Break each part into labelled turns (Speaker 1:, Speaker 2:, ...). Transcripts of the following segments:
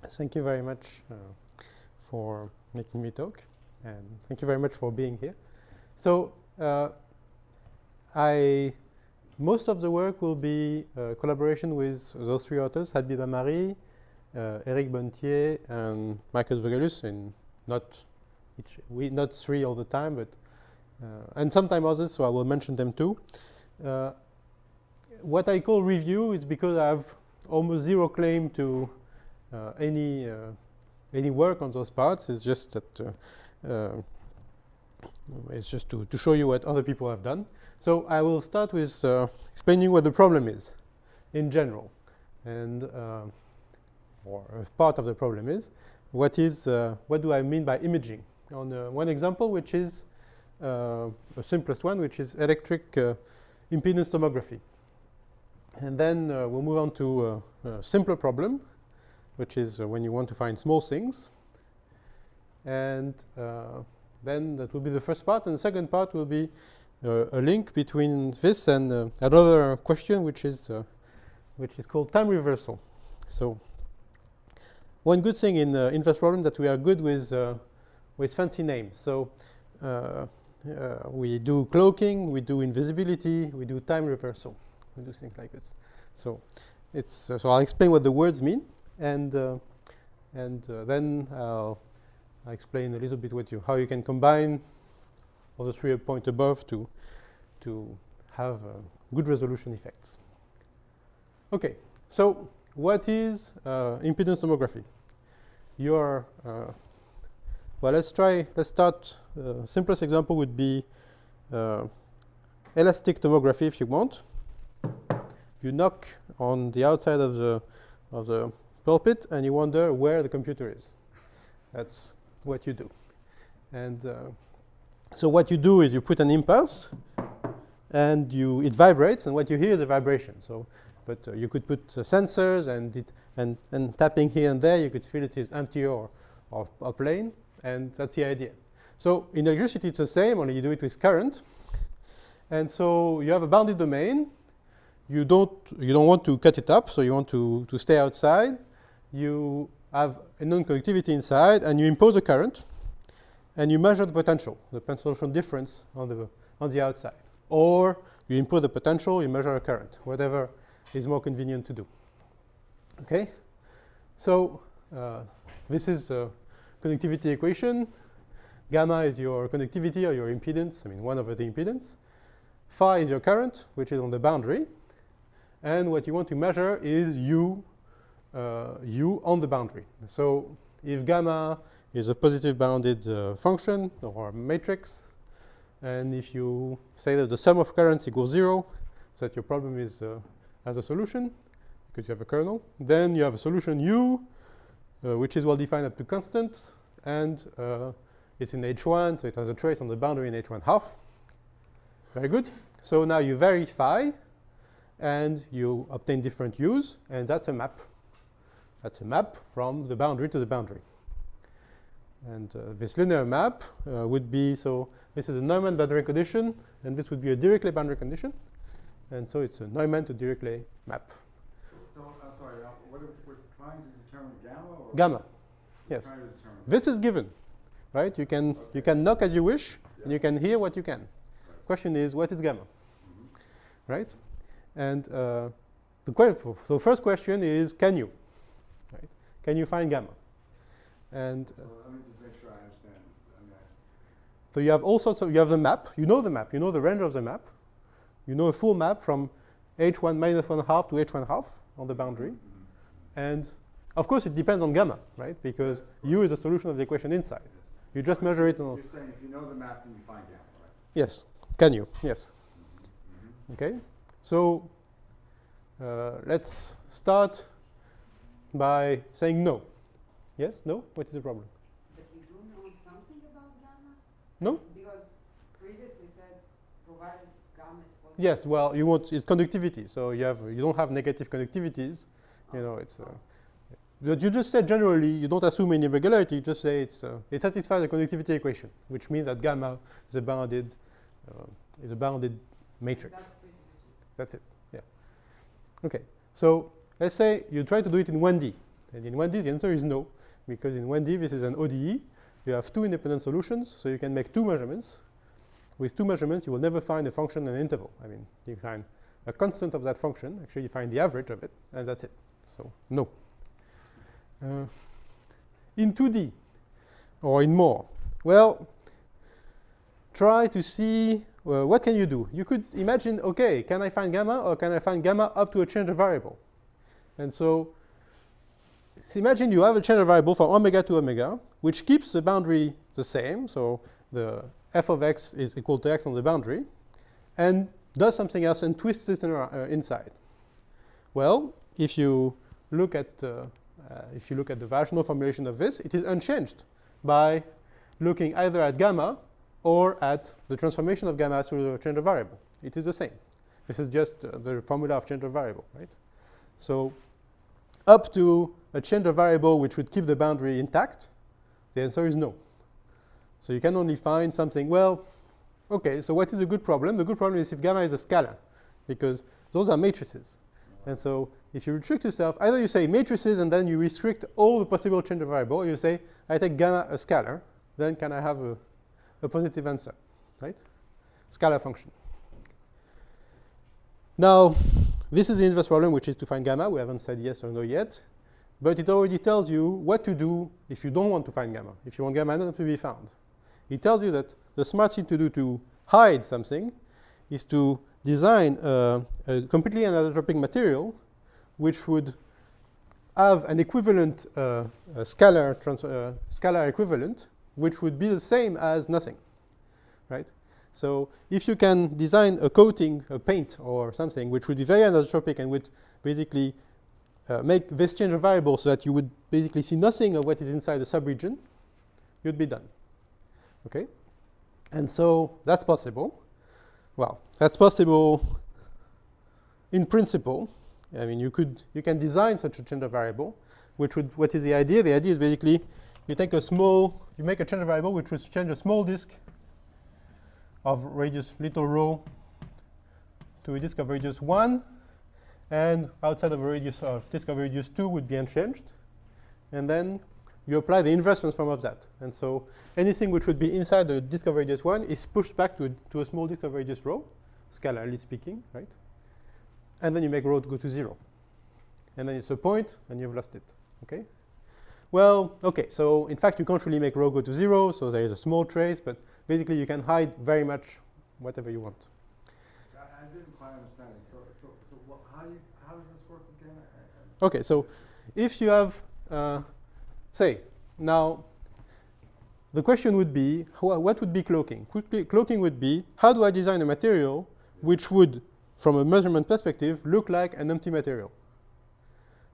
Speaker 1: Thank you very much for making me talk, and thank you very much for being here. So, most of the work will be collaboration with those three authors, Habib Amari, Eric Bontier, and Marcus Vogelus, and not three all the time, but and sometimes others, so I will mention them too. What I call review is because I have almost zero claim to any work on those parts. It's just that it's just to show you what other people have done. So I will start with explaining what the problem is in general, and or part of the problem is what do I mean by imaging? On one example, which is the simplest one, which is electric impedance tomography, and then we'll move on to a simpler problem, which is when you want to find small things, and then that will be the first part, and the second part will be a link between this and another question, which is called time reversal. So one good thing in this problem that we are good with fancy names. So we do cloaking, we do invisibility, we do time reversal, we do things like this. So it's so I'll explain what the words mean, and then I'll explain a little bit how you can combine all the 3 points above to have good resolution effects. Okay, so what is impedance tomography? Well, let's start. Simplest example would be elastic tomography. If you want, you knock on the outside of the pulpit and you wonder where the computer is. That's what you do. And so what you do is you put an impulse and it vibrates, and what you hear is a vibration. So, but you could put sensors and tapping here and there, you could feel it is empty or plane, and that's the idea. So in electricity it's the same, only you do it with current. And so you have a bounded domain. You don't want to cut it up, so you want to stay outside. You have a non-conductivity inside, and you impose a current, and you measure the potential difference on the outside. Or you impose the potential, you measure a current, whatever is more convenient to do. Okay? So this is a conductivity equation. Gamma is your conductivity or your impedance, 1 over the impedance. Phi is your current, which is on the boundary. And what you want to measure is U on the boundary. So if gamma is a positive bounded function or matrix, and if you say that the sum of currents equals 0, so that your problem has a solution, because you have a kernel, then you have a solution U, which is well defined up to constant, and it's in H1, so it has a trace on the boundary in H1 half. Very good. So now you vary phi, and you obtain different U's, and that's a map. That's a map from the boundary to the boundary. And this linear map would be, so this is a Neumann boundary condition, and this would be a Dirichlet boundary condition. And so it's a Neumann to Dirichlet map.
Speaker 2: So, sorry, we're trying to determine gamma? Or
Speaker 1: gamma, yes. This is given, right? You can knock as you wish, and you can hear what you can. Right. Question is, what is gamma? Mm-hmm. Right? And so first question is, can you? Right? Can you find gamma? And
Speaker 2: so let me just make sure I understand.
Speaker 1: So you have all sorts of, you have the map, you know the range of the map. You know a full map from H1 minus 1/2 to H1 half on the boundary. Mm-hmm. And of course it depends on gamma, right? Because U is a solution of the equation inside. Yes. You just measure it on.
Speaker 2: You're saying if you know the map, then you find gamma, right?
Speaker 1: Yes. Can you? Yes. Mm-hmm. Okay. So let's start by saying no. Yes? No? What is the problem?
Speaker 3: But you do know something about gamma?
Speaker 1: No?
Speaker 3: Because previously said provided gamma is positive.
Speaker 1: Yes, well, it's conductivity, so you don't have negative conductivities. You know, it's but you just said generally, you don't assume any irregularity, you just say it satisfies the conductivity equation, which means that gamma is a bounded matrix. That's it. Yeah. Okay. So let's say you try to do it in 1D. And in 1D, the answer is no, because in 1D, this is an ODE. You have two independent solutions, so you can make two measurements. With two measurements, you will never find a function and an interval. I mean, you find a constant of that function. Actually, you find the average of it, and that's it. So, no. In 2D, or in more, well, try to see what can you do. You could imagine, okay, can I find gamma, or can I find gamma up to a change of variable? And so imagine you have a change of variable from omega to omega, which keeps the boundary the same. So the f of x is equal to x on the boundary, and does something else and twists it inside. Well, if you look at the rational formulation of this, it is unchanged by looking either at gamma or at the transformation of gamma through the change of variable. It is the same. This is just the formula of change of variable, right? So up to a change of variable which would keep the boundary intact, the answer is no. So you can only find something, well, okay, so what is a good problem? The good problem is if gamma is a scalar, because those are matrices. And so if you restrict yourself, either you say matrices and then you restrict all the possible change of variable, or you say, I take gamma a scalar, then can I have a positive answer, right? Scalar function. Now, this is the inverse problem, which is to find gamma. We haven't said yes or no yet. But it already tells you what to do if you don't want to find gamma, if you want gamma not to be found. It tells you that the smart thing to do to hide something is to design a completely anisotropic material which would have an equivalent scalar equivalent, which would be the same as nothing, right? So if you can design a coating, a paint or something, which would be very anisotropic and would basically make this change of variable so that you would basically see nothing of what is inside the subregion, you'd be done. Okay? And so that's possible. Well, that's possible in principle. I mean, you can design such a change of variable, which would, what is the idea? The idea is basically you take you make a change of variable which would change a small disk of radius little rho to a disk of radius 1, and outside of a radius of disk of radius 2 would be unchanged. And then you apply the inverse transform of that. And so anything which would be inside the disk of radius 1 is pushed back to a small disk of radius rho, scalarly speaking, right? And then you make rho to go to 0. And then it's a point, and you've lost it. Okay? Well, okay, so in fact, you can't really make rho go to 0, so there is a small trace, but basically you can hide very much whatever you want.
Speaker 2: I didn't quite understand it. So how does this work again?
Speaker 1: Okay, so if you have, say, now the question would be, what would be cloaking? Cloaking would be, how do I design a material which would, from a measurement perspective, look like an empty material?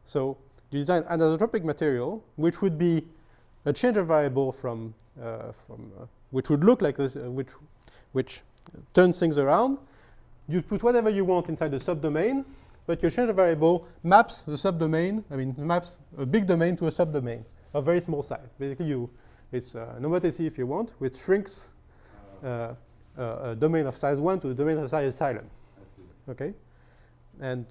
Speaker 1: So you design an anisotropic material, which would be a change of variable which would look like this, which turns things around. You put whatever you want inside the subdomain, but your change of variable maps the subdomain. I mean, maps a big domain to a subdomain of very small size. Basically, it's an homotopy if you want, which shrinks a domain of size 1 to a domain of size epsilon. Okay, and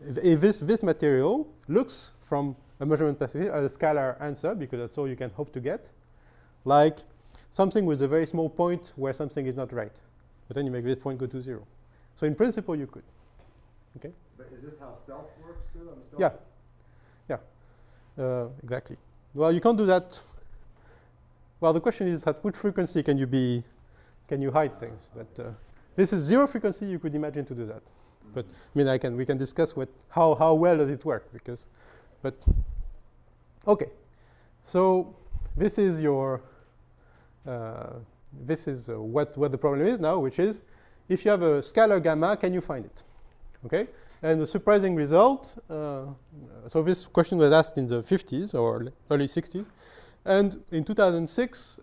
Speaker 1: if this material looks from a measurement perspective as a scalar answer, because that's all you can hope to get, like something with a very small point where something is not right, but then you make this point go to 0. So in principle, you could. Okay.
Speaker 2: But is this how stealth works too?
Speaker 1: Yeah. Yeah. Exactly. Well, you can't do that. Well, the question is at which frequency can you hide things? But this is 0 frequency. You could imagine to do that. Mm-hmm. But I mean, we can discuss how well does it work okay. So this is your what the problem is now, which is if you have a scalar gamma, can you find it? Okay. And the surprising result, so this question was asked in the 50s or early 60s. And in 2006,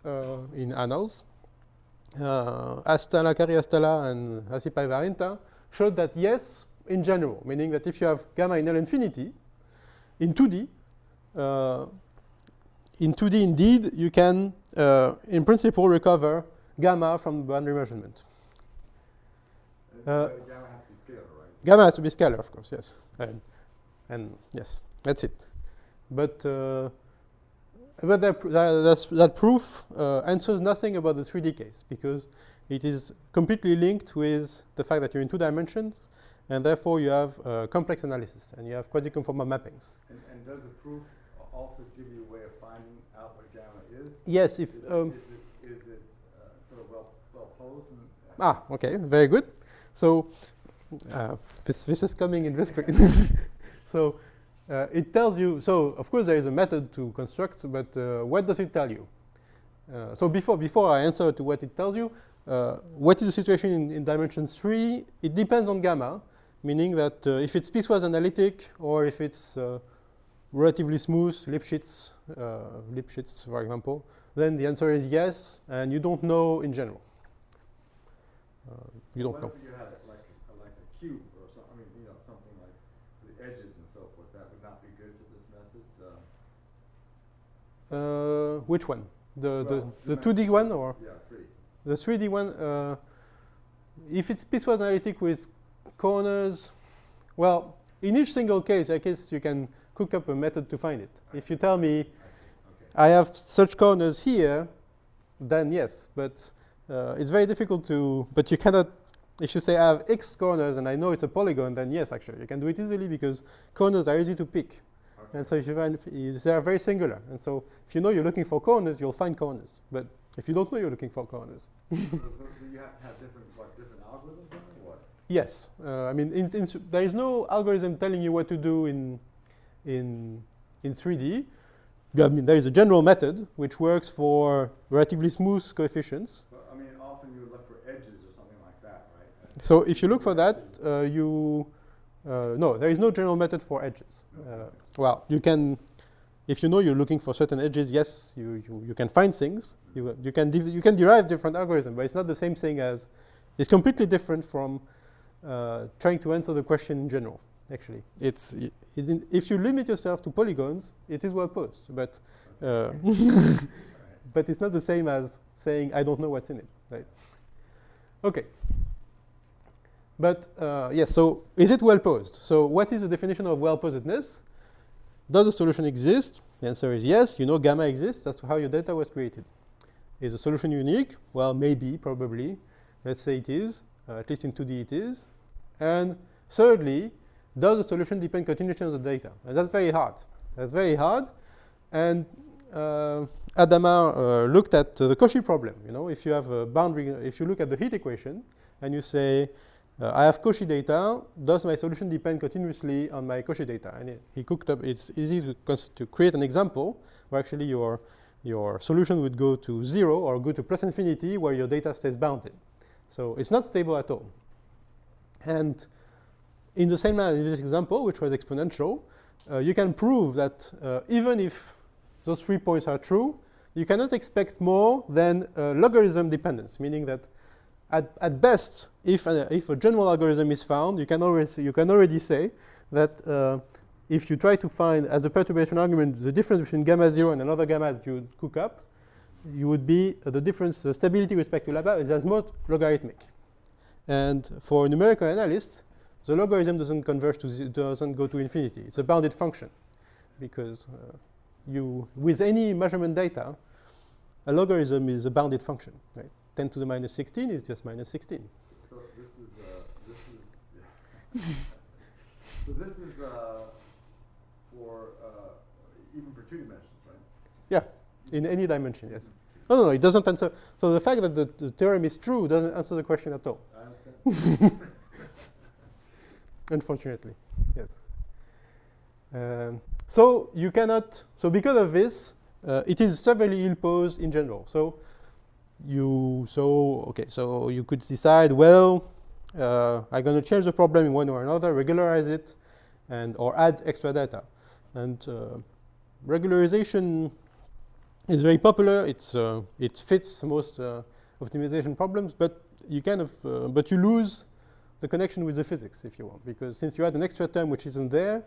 Speaker 1: in Annals, Kari Astala and Asipai Varinta showed that yes, in general, meaning that if you have gamma in L infinity, in 2D, indeed, you can, in principle, recover gamma from boundary measurement.
Speaker 2: Gamma has to be scalar, right?
Speaker 1: Gamma has to be scalar, of course, yes. And yes, that's it. but that proof answers nothing about the 3D case, because it is completely linked with the fact that you're in 2 dimensions, and therefore you have complex analysis, and you have quasi-conformal mappings.
Speaker 2: And does the proof also give you a way of finding out what gamma is?
Speaker 1: Yes, if
Speaker 2: is it sort of well posed?
Speaker 1: Okay, very good. So this is coming in this quick. So it tells you. So of course there is a method to construct, but what does it tell you? So before I answer to what it tells you, what is the situation in dimension 3? It depends on gamma, meaning that if it's piecewise analytic or if it's relatively smooth, Lipschitz, for example, then the answer is yes, and you don't know in general. You don't know.
Speaker 2: What if you had like a cube or something? I mean, something like the edges and so forth. That would not be good for this method.
Speaker 1: Which one? The 2D one or?
Speaker 2: Yeah, 3.
Speaker 1: The 3D one. If it's piecewise analytic with corners, well, in each single case, I guess you can cook up a method to find it. If you tell me I have such corners here, then yes, but it's very difficult to, but you cannot, if you say I have X corners and I know it's a polygon, then yes, actually, you can do it easily because corners are easy to pick. Okay. And so if you find, they are very singular. And so if you know you're looking for corners, you'll find corners. But if you don't know you're looking for corners.
Speaker 2: so you have to have different algorithms or what?
Speaker 1: Yes. I mean, there is no algorithm telling you what to do in 3D. I mean, there is a general method which works for relatively smooth coefficients.
Speaker 2: Well, I mean, often you would look for edges or something like that, right?
Speaker 1: So if you look for that, no, there is no general method for edges. Well, you can, if you know you're looking for certain edges, yes, you can find things. You can derive different algorithms, but it's not the same thing as. It's completely different from trying to answer the question in general. Actually, if you limit yourself to polygons, it is well posed, but but it's not the same as saying I don't know what's in it, right? Okay. But yes, so is it well posed? So what is the definition of well posedness? Does a solution exist? The answer is yes. You know gamma exists. That's how your data was created. Is the solution unique? Well, maybe, probably. Let's say it is. At least in 2D it is. And thirdly, does the solution depend continuously on the data? And that's very hard. That's very hard. And Adama looked at the Cauchy problem. If you have a boundary, if you look at the heat equation and you say, I have Cauchy data, does my solution depend continuously on my Cauchy data? And he cooked up, it's easy to create an example where actually your solution would go to 0 or go to plus infinity where your data stays bounded. So it's not stable at all. And in the same manner, in this example, which was exponential, you can prove that even if those 3 points are true, you cannot expect more than logarithm dependence, meaning that at best, if a general algorithm is found, you can already say that if you try to find, as a perturbation argument, the difference between gamma 0 and another gamma that you would cook up, you would be the difference, the stability with respect to lambda is as much logarithmic. And for numerical analysts, the logarithm doesn't converge to doesn't go to infinity. It's a bounded function, because with any measurement data, a logarithm is a bounded function, right? 10 to the minus 16 is just minus 16.
Speaker 2: So this is for even for 2 dimensions, right?
Speaker 1: Yeah, in any dimension, yes. No, it doesn't answer. So the fact that the theorem is true doesn't answer the question at all.
Speaker 2: I understand.
Speaker 1: Unfortunately, yes. So you cannot. So because of this, it is severely ill-posed in general. So you could decide, well, I'm going to change the problem in one or another, regularize it, or add extra data. And regularization is very popular. It fits most optimization problems, but you but you lose the connection with the physics, if you want, because since you add an extra term which isn't there,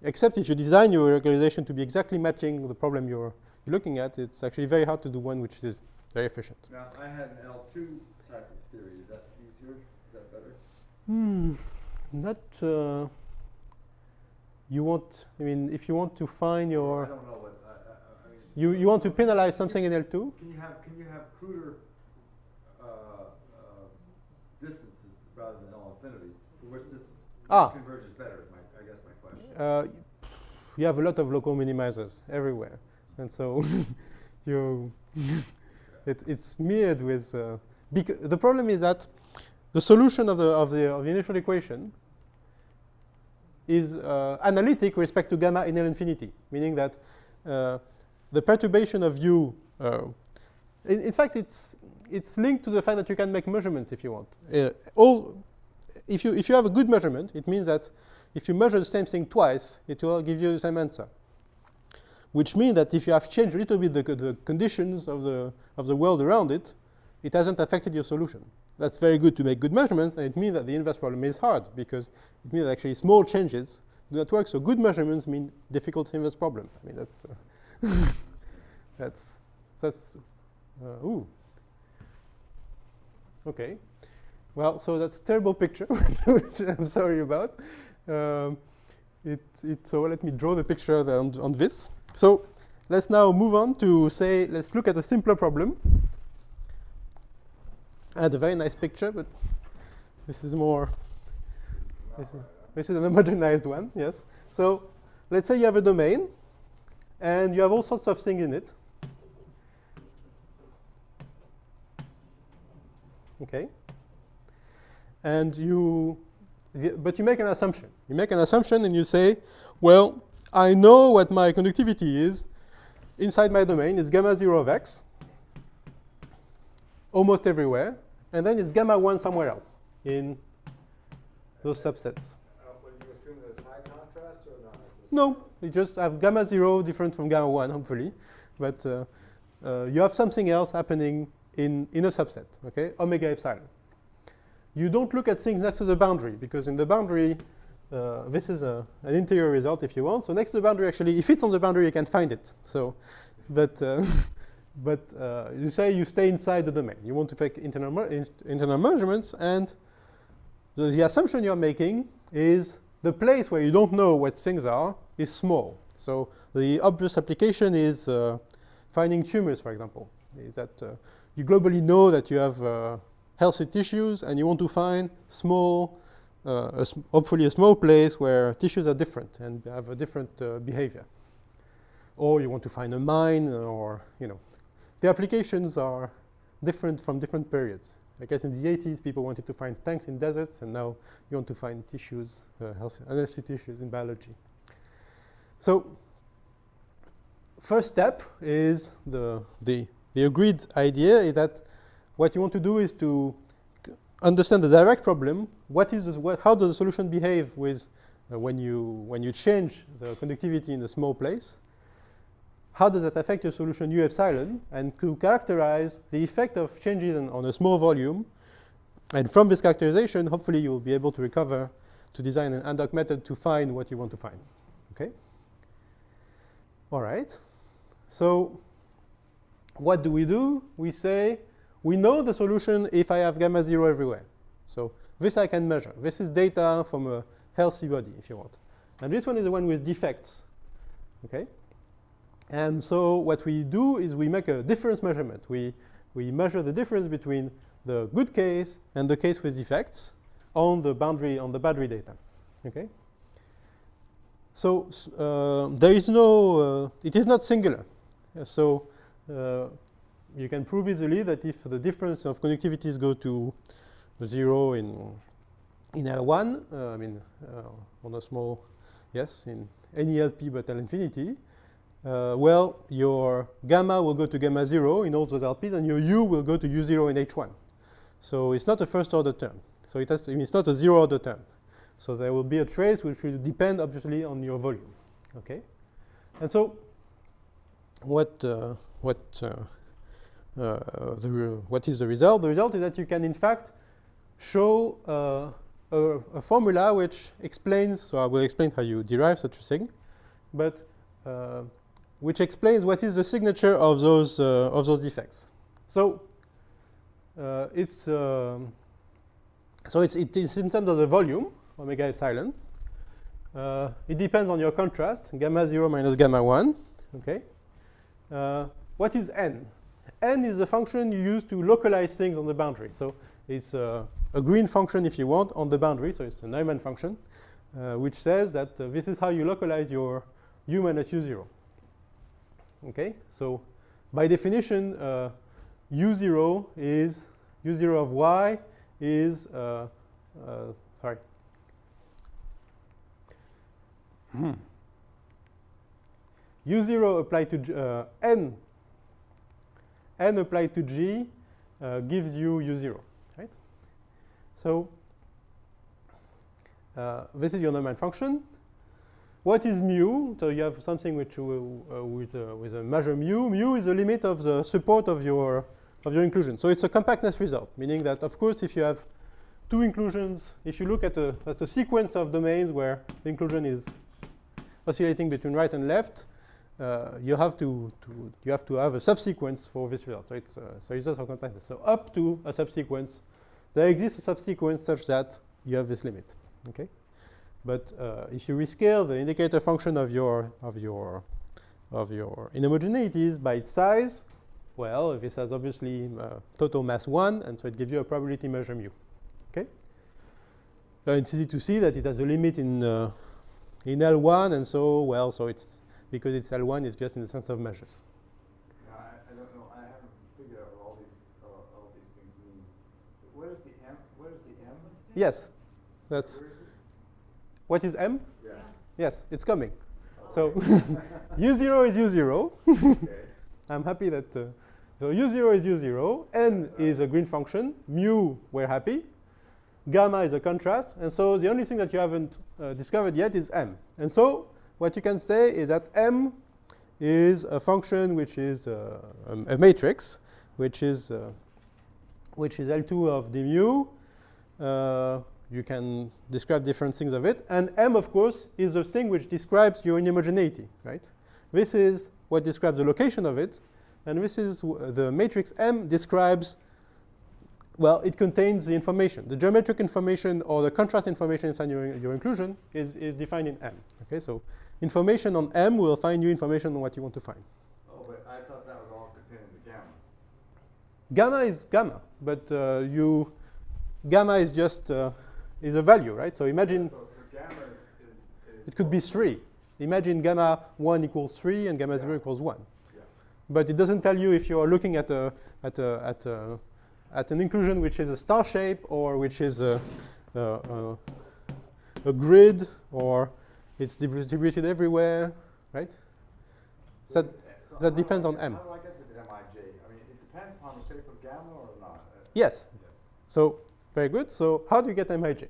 Speaker 1: except if you design your regularization to be exactly matching the problem you're looking at, it's actually very hard to do one which is very efficient.
Speaker 2: Now, I had an L2 type of theory. Is that easier? Is that better?
Speaker 1: Not you want, I mean, if you want to find
Speaker 2: I
Speaker 1: your,
Speaker 2: don't know what, I mean.
Speaker 1: you want to penalize something in L2?
Speaker 2: Can you have cruder distances rather than L infinity, for which this converges better, I guess my question.
Speaker 1: You have a lot of local minimizers everywhere. And so it's mirrored with, the problem is that the solution of the initial equation is analytic with respect to gamma in L infinity, meaning that the perturbation of U, in fact, it's linked to the fact that you can make measurements if you want. If you have a good measurement, it means that if you measure the same thing twice, it will give you the same answer. Which means that if you have changed a little bit the conditions of the world around it, it hasn't affected your solution. That's very good to make good measurements, and it means that the inverse problem is hard, because it means that actually small changes do not work. So good measurements mean difficult inverse problem. I mean, that's ooh. Okay. Well, so that's a terrible picture, which I'm sorry about. So let me draw the picture on this. So let's now move on to say, let's look at a simpler problem. I had a very nice picture, but this is more, this is an homogenized one, yes. So let's say you have a domain, and you have all sorts of things in it. Okay. And but you make an assumption. You make an assumption and you say, well, I know what my conductivity is inside my domain. It's gamma 0 of x, almost everywhere. And then it's gamma 1 somewhere else in those subsets.
Speaker 2: Would you assume there's high contrast or not necessarily?
Speaker 1: No, you just have gamma 0 different from gamma 1, hopefully. But you have something else happening in a subset, okay? Omega epsilon. You don't look at things next to the boundary, because in the boundary, this is an interior result if you want. So next to the boundary, actually, if it's on the boundary, you can find it. So, but you say you stay inside the domain. You want to take internal measurements, and the assumption you're making is the place where you don't know what things are is small. So the obvious application is finding tumors, for example. Is that you globally know that you have healthy tissues, and you want to find small, hopefully a small place where tissues are different and have a different behavior. Or you want to find a mine, or, you know. The applications are different from different periods. I guess in the 80s, people wanted to find tanks in deserts, and now you want to find tissues, healthy tissues in biology. So first step is the agreed idea is that what you want to do is to understand the direct problem. How does the solution behave with when you change the conductivity in a small place? How does that affect your solution U epsilon? And to characterize the effect of changes on a small volume. And from this characterization, hopefully you will be able to design an ad hoc method to find what you want to find. Okay? All right. So what do? We say, we know the solution if I have gamma 0 everywhere. So this I can measure. This is data from a healthy body, if you want. And this one is the one with defects. Okay? And so what we do is we make a difference measurement. We measure the difference between the good case and the case with defects on the boundary data. Okay? So there is no, it is not singular. So you can prove easily that if the difference of conductivities go to 0 in L1, I mean on a small, yes, in any LP but L infinity, well, your gamma will go to gamma 0 in all those LPs, and your U will go to U0 in H1. So it's not a first order term. So it's not a zero order term. So there will be a trace which will depend obviously on your volume. Okay? And so what is the result? The result is that you can in fact show a formula which explains, so I will explain how you derive such a thing, but which explains what is the signature of those defects. So it is in terms of the volume, omega epsilon, it depends on your contrast, gamma 0 minus gamma 1. Okay. What is n? N is a function you use to localize things on the boundary. So it's a green function, if you want, on the boundary. So it's a Neumann function, which says that this is how you localize your u minus u0. Okay. So by definition, u0 is u0 of y is sorry. u0 applied to n applied to g gives you u0, right? So this is your Neumann function. What is mu? So you have something which with a measure mu. Mu is the limit of the support of your inclusion. So it's a compactness result, meaning that, of course, if you have two inclusions, if you look at a sequence of domains where the inclusion is oscillating between right and left, you have to have a subsequence for this result. So it's a result of compactness. So up to a subsequence, there exists a subsequence such that you have this limit. Okay, but if you rescale the indicator function of your inhomogeneities by its size, well, this has obviously total mass 1, and so it gives you a probability measure mu. Okay, it's easy to see that it has a limit in L1, and so well, so it's because it's L1, it's just in the sense of measures.
Speaker 2: No, I don't know. I haven't figured out what all these things mean. So what is the M? What is the M?
Speaker 1: Yes, that's.
Speaker 2: Where is it?
Speaker 1: What is M?
Speaker 2: Yeah.
Speaker 1: Yes, it's coming.
Speaker 2: Oh.
Speaker 1: So u0 is u0.
Speaker 2: Okay.
Speaker 1: I'm happy that. So u0 is u0. N is a green function. Mu, we're happy. Gamma is a contrast. And so the only thing that you haven't discovered yet is M. And so what you can say is that M is a function which is a matrix, which is L2 of d mu. You can describe different things of it. And M, of course, is the thing which describes your inhomogeneity, right? This is what describes the location of it. And this is the matrix M describes, well, it contains the information. The geometric information or the contrast information inside your inclusion is defined in M. Okay, so information on M will find you information on what you want to find.
Speaker 2: Oh, but I thought that was all contained in the gamma.
Speaker 1: Gamma is gamma, but gamma is just is a value, right? So imagine
Speaker 2: So gamma is
Speaker 1: it could be 3. Imagine gamma 1 equals 3 and gamma 0 equals 1.
Speaker 2: Yeah.
Speaker 1: But it doesn't tell you if you are looking at an inclusion which is a star shape or which is a grid or it's distributed everywhere, right? So that depends on M.
Speaker 2: How do I get this Mij? I mean, it depends on the shape of gamma or not?
Speaker 1: Yes.
Speaker 2: Yes.
Speaker 1: So very good. So how do you get Mij?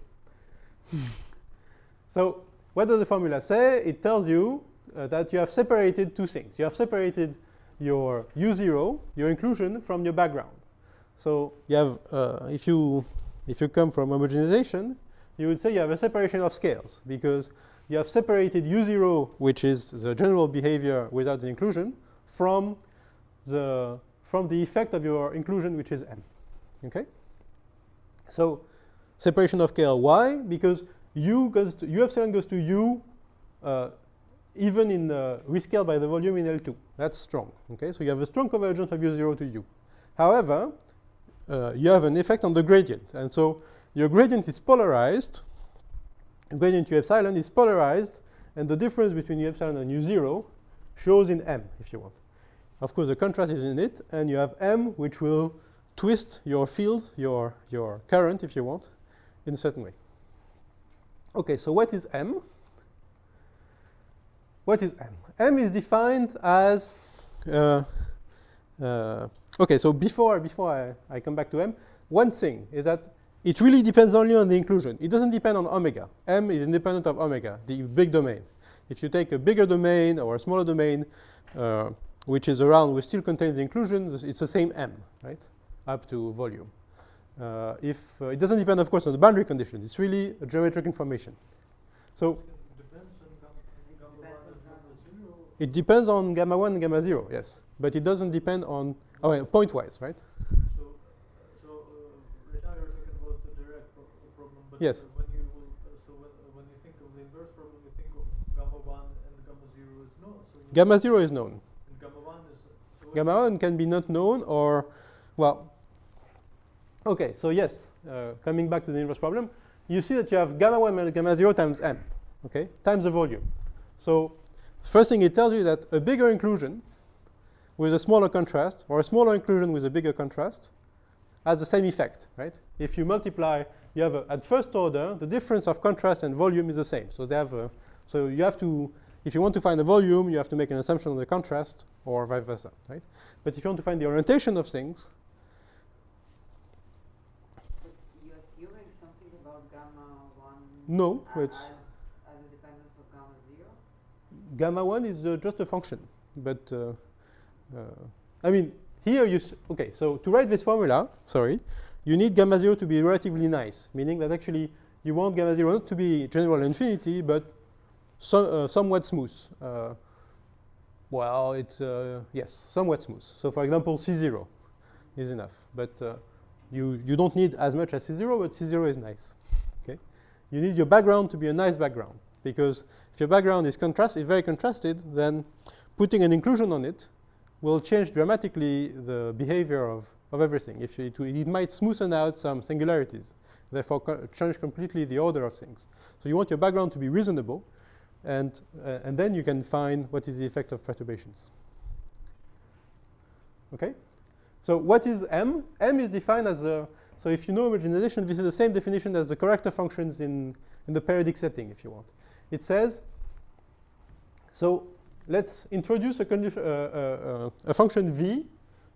Speaker 1: So what does the formula say? It tells you that you have separated two things. You have separated your u0, your inclusion, from your background. So you have, if you come from homogenization, you would say you have a separation of scales because you have separated u0, which is the general behavior without the inclusion, from the effect of your inclusion, which is M. Okay. So separation of scale. Why? Because u epsilon goes to u even in rescaled by the volume in L2. That's strong. Okay. So you have a strong convergence of u0 to u. However, you have an effect on the gradient, and so your gradient is polarized. Gradient u epsilon is polarized, and the difference between u epsilon and u0 shows in M, if you want. Of course, the contrast is in it, and you have M, which will twist your field, your current, if you want, in a certain way. Okay, so what is M? What is M? M is defined as okay, so before I come back to M, one thing is that it really depends only on the inclusion. It doesn't depend on omega. M is independent of omega, the big domain. If you take a bigger domain or a smaller domain, which is around, which still contains the inclusion, it's the same M, right, up to volume. It doesn't depend, of course, on the boundary condition. It's really a geometric information. So it depends on gamma 1 and gamma 0, yes. But it doesn't depend on, point-wise, right?
Speaker 4: So right now you're talking about the direct problem, but
Speaker 1: yes.
Speaker 4: when you think of the inverse problem, you
Speaker 1: Gamma 0 is known.
Speaker 4: And gamma 1 is. So what-
Speaker 1: Gamma 1 can be not known or, well, okay, so yes, coming back to the inverse problem, you see that you have gamma 1 minus gamma 0 times m, okay, times the volume. So first thing it tells you that a bigger inclusion with a smaller contrast or a smaller inclusion with a bigger contrast has the same effect, right? If you multiply, you have at first order, the difference of contrast and volume is the same. So they have so you have to, if you want to find the volume, you have to make an assumption on the contrast or vice versa, right? But if you want to find the orientation of things,
Speaker 3: But you're assuming something about gamma 1
Speaker 1: no,
Speaker 3: as
Speaker 1: it's
Speaker 3: a dependence of gamma 0?
Speaker 1: gamma 1 is just a function. But I mean, here you, okay, so to write this formula, sorry, you need gamma 0 to be relatively nice, meaning that actually you want gamma 0 not to be general infinity, but somewhat smooth. Well, it's, yes, somewhat smooth. So for example, C0 is enough, but you don't need as much as C0, but C0 is nice, okay? You need your background to be a nice background, because if your background is very contrasted, then putting an inclusion on it will change dramatically the behavior of everything. If it might smoothen out some singularities, therefore change completely the order of things. So you want your background to be reasonable, and then you can find what is the effect of perturbations. Okay? So what is M? M is defined as a, so if you know homogenization, this is the same definition as the corrector functions in the periodic setting, if you want. It says, so let's introduce a function v,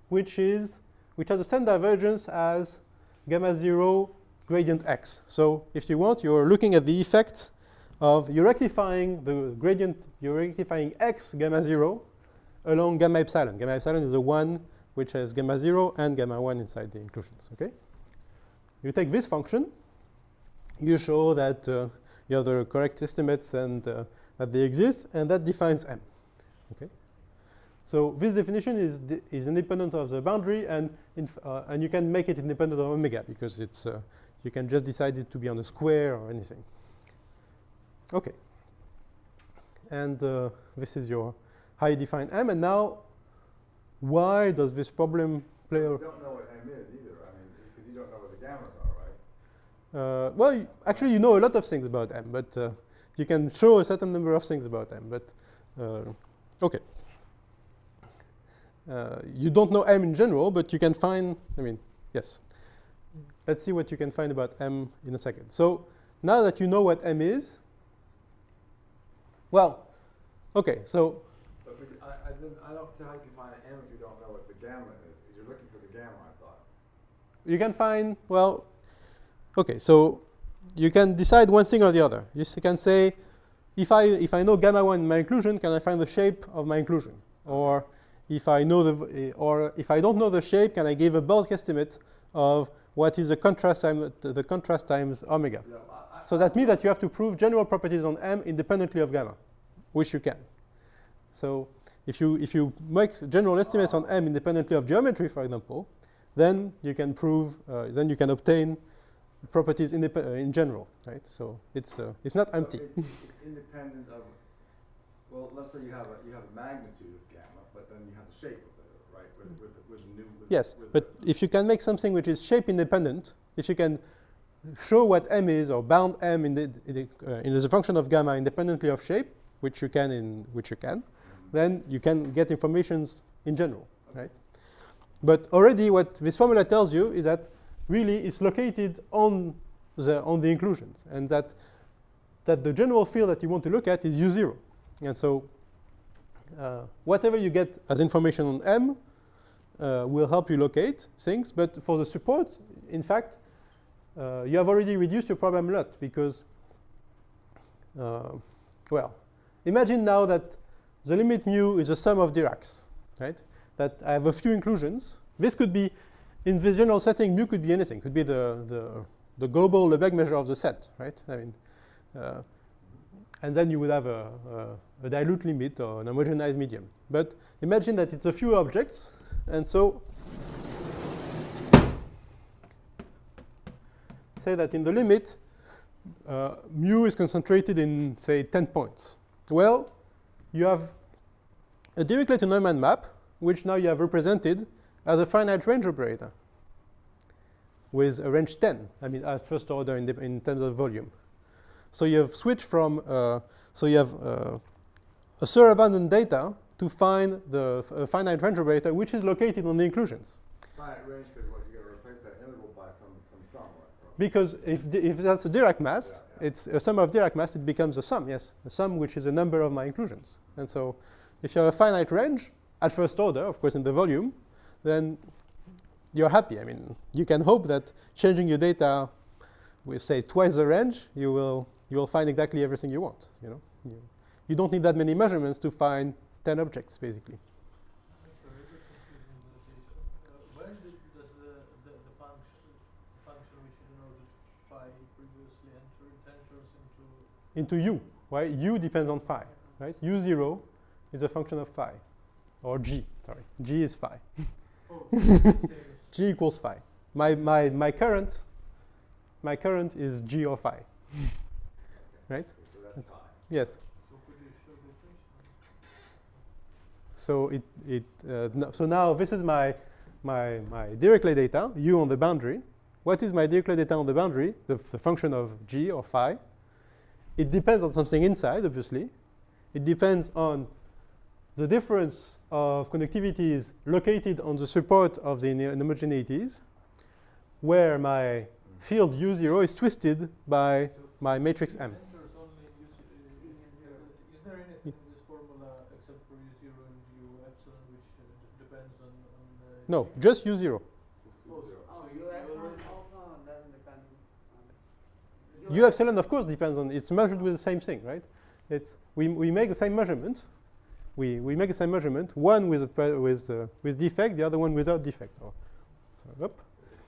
Speaker 1: which has the same divergence as gamma 0 gradient x. So if you want, you're looking at the effect of, you're rectifying the gradient, you're rectifying x gamma 0 along gamma epsilon. Gamma epsilon is the one which has gamma 0 and gamma 1 inside the inclusions, okay? You take this function, you show that you have the correct estimates and that they exist, and that defines M. Okay, so this definition is independent of the boundary, and you can make it independent of omega because it's you can just decide it to be on a square or anything. Okay, and this is your how you define M. And now, why does this problem play?
Speaker 2: You don't know what M is either. I mean, because you don't know what the gammas are, right?
Speaker 1: Well, actually, you know a lot of things about M, but you can show a certain number of things about M. But okay. You don't know M in general, but you can find, I mean, yes. Let's see what you can find about M in a second. So now that you know what M is, well, okay, so.
Speaker 2: But I don't see how you can find an M if you don't know what the gamma is. You're looking for the gamma, I thought.
Speaker 1: You can find, well, okay, so you can decide one thing or the other. You can say, if I know gamma 1 in my inclusion, can I find the shape of my inclusion? Or if I know or if I don't know the shape, can I give a bulk estimate of what is the contrast times omega?
Speaker 2: Yeah,
Speaker 1: So that means that you have to prove general properties on M independently of gamma, which you can. So if you make general estimates on M independently of geometry, for example, then you can prove, then you can obtain properties in general, right? So it's not empty.
Speaker 2: It's independent of. Well, let's say you have a magnitude of gamma, but then you have the shape of it, right? With new.
Speaker 1: Yes, but if you can make something which is shape independent, if you can show what M is or bound M in the function of gamma independently of shape, which you can, then you can get informations in general, right? But already what this formula tells you is that really it's located on the inclusions, and that the general field that you want to look at is U0. And so whatever you get as information on M will help you locate things. But for the support, in fact, you have already reduced your problem a lot because, well, imagine now that the limit mu is a sum of Diracs, right? That I have a few inclusions. This could be, in this general setting, mu could be anything. Could be the global Lebesgue measure of the set, right? I mean, and then you would have a dilute limit or an homogenized medium. But imagine that it's a few objects, and so say that in the limit, mu is concentrated in, say, 10 points. Well, you have a Dirichlet to Neumann map, which now you have represented as a finite range operator with a range 10, I mean, at first order in terms of volume. So you have switched from, so you have a surabundant data to find the finite range operator, which is located on the inclusions.
Speaker 2: Finite range, because what you're going to replace that interval by some sum, right?
Speaker 1: Because if that's a Dirac mass, it's a sum of Dirac mass, it becomes a sum, yes. A sum which is a number of my inclusions. And so if you have a finite range at first order, of course in the volume, then you're happy. I mean, you can hope that changing your data with, say, twice the range, you will find exactly everything you want. You know, you don't need that many measurements to find 10 objects, basically.
Speaker 4: Sorry, a bit confusing notation. When does the function which you denoted phi previously enters
Speaker 1: Into u, right? U depends on phi, right? U0 is a function of phi, or g, sorry. G is phi. G equals phi. My current is g or phi. Right?
Speaker 2: So that's phi.
Speaker 1: Yes.
Speaker 4: So could you show the equation?
Speaker 1: So now this is my Dirichlet data, u on the boundary. What is my Dirichlet data on the boundary? The function of g or phi. It depends on something inside, obviously. It depends on the difference of conductivities located on the support of the inhomogeneities, where my field u0 is twisted by my matrix M.
Speaker 4: Enters only is there anything in this formula except for u0 and u epsilon which depends on
Speaker 1: No, just u0.
Speaker 3: Oh, U epsilon also doesn't depend on.
Speaker 1: U epsilon, of course, depends on, it's measured with the same thing, right? We make the same measurement. We make the same measurement, one with defect, the other one without defect.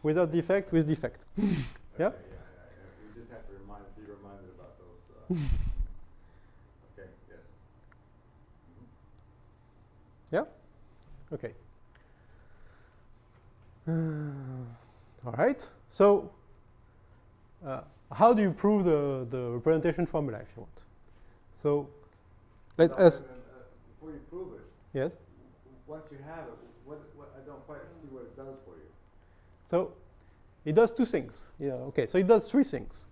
Speaker 1: Without defect, with defect. Yeah?
Speaker 2: We just have to be reminded about those. Okay, yes.
Speaker 1: Yeah? Okay. All right. So, how do you prove the representation formula if you want? So, let's ask.
Speaker 2: Before you prove it,
Speaker 1: Yes?
Speaker 2: once you have it, what I don't quite see what it does for you.
Speaker 1: So, it does two things. Yeah, okay, so it does three things.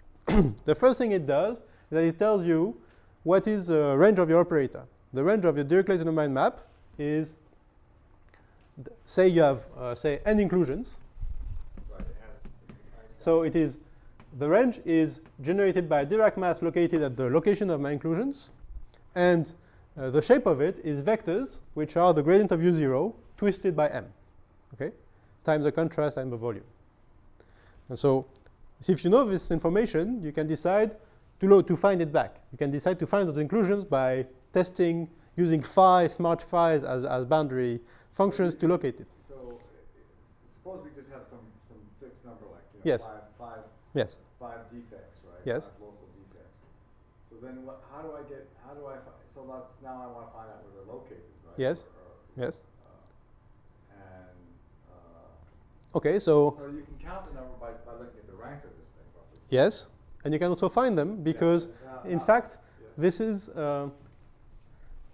Speaker 1: The first thing it does is that it tells you what is the range of your operator. The range of your Dirichlet to Neumann map is, say you have, say, n inclusions.
Speaker 2: Right, it has.
Speaker 1: So it is, the range is generated by a Dirac mass located at the location of my inclusions. And the shape of it is vectors, which are the gradient of u0 twisted by m, okay, times the contrast and the volume. And so if you know this information, you can decide to find it back. You can decide to find those inclusions by testing, using phi, smart phi's as boundary functions to locate it.
Speaker 2: So suppose we just have some fixed number like
Speaker 1: Yes. Yes.
Speaker 2: five defects, right?
Speaker 1: Yes.
Speaker 2: 5 local defects. So then how do I so now I want to find out where they're located, right?
Speaker 1: Yes. Yes.
Speaker 2: And
Speaker 1: Okay, so
Speaker 2: so you can count the number by looking at the rank of this thing, roughly.
Speaker 1: yes, and you can also find them because, in fact,
Speaker 2: yes.
Speaker 1: this is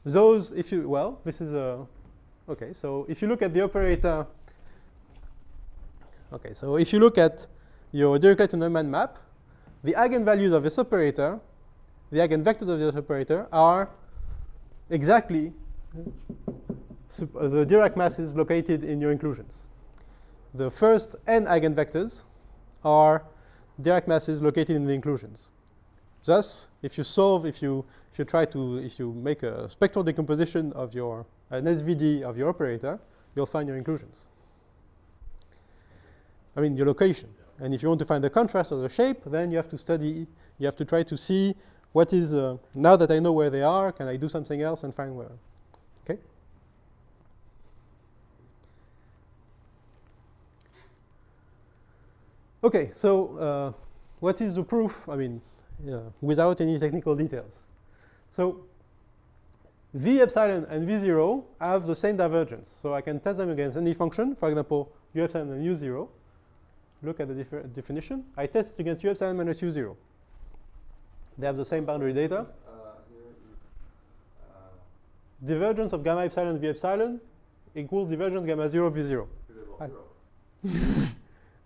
Speaker 1: those. If you this is okay. So if you look at the operator, okay. So if you look at your Dirichlet to Neumann map, the eigenvalues of this operator, the eigenvectors of this operator are exactly the Dirac masses located in your inclusions. The first n eigenvectors are Dirac masses located in the inclusions. Thus, if you make a spectral decomposition of an SVD of your operator, you'll find your inclusions. I mean your location. And if you want to find the contrast of the shape, then you have to try to see what is, now that I know where they are, can I do something else and find where? Okay? Okay, so what is the proof? I mean, without any technical details. So V epsilon and V0 have the same divergence. So I can test them against any function, for example, U epsilon and U0. Look at the definition. I test it against U epsilon minus U0. They have the same boundary data. divergence of gamma epsilon v epsilon equals divergence gamma 0 v 0.
Speaker 2: Because they're
Speaker 1: Hi.
Speaker 2: all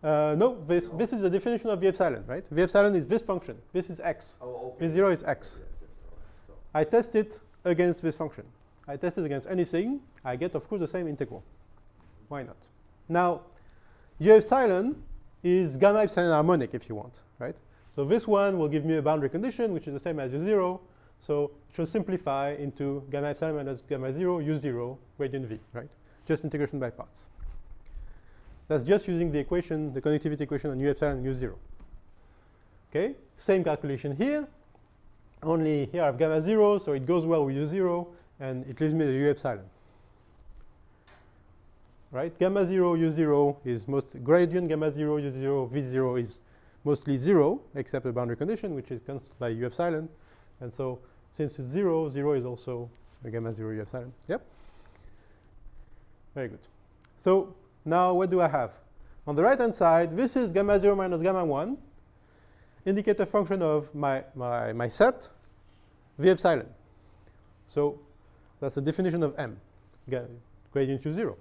Speaker 2: zero.
Speaker 1: No, this is the definition of v epsilon, right? V epsilon is this function. This is x.
Speaker 2: Oh, okay.
Speaker 1: V0 is x.
Speaker 2: Yes, yes. So,
Speaker 1: I test it against this function. I test it against anything. I get, of course, the same integral. Why not? Now, u epsilon is gamma epsilon harmonic, if you want, right? So this one will give me a boundary condition, which is the same as u0. So it should simplify into gamma epsilon minus gamma 0, u0, gradient v, right? Just integration by parts. That's just using the equation, the connectivity equation on u epsilon and u0. Okay, same calculation here. Only here I have gamma 0, so it goes well with u0, and it leaves me the u epsilon. Right? Gamma 0, u0 is most gradient, gamma 0, u0, v0 is mostly 0, except the boundary condition, which is constant by u epsilon. And so since it's 0, 0 is also a gamma 0 u epsilon. Yep. Very good. So now what do I have? On the right-hand side, this is gamma 0 minus gamma 1, indicate a function of my set, v epsilon. So that's the definition of m, gradient u0.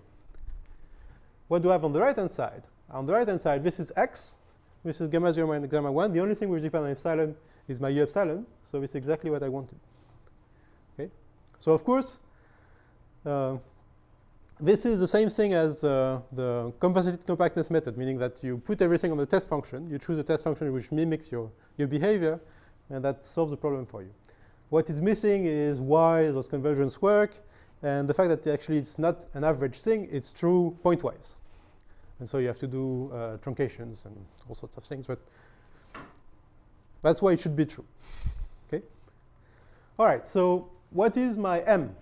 Speaker 1: What do I have on the right-hand side? On the right-hand side, this is x. This is gamma 0 minus gamma 1. The only thing which depends on epsilon is my u epsilon. So this is exactly what I wanted. Okay. So of course, this is the same thing as the compensated compactness method, meaning that you put everything on the test function. You choose a test function which mimics your behavior, and that solves the problem for you. What is missing is why those conversions work, and the fact that actually it's not an average thing, it's true pointwise. And so you have to do truncations and all sorts of things, but that's why it should be true. Okay? All right, so what is my m?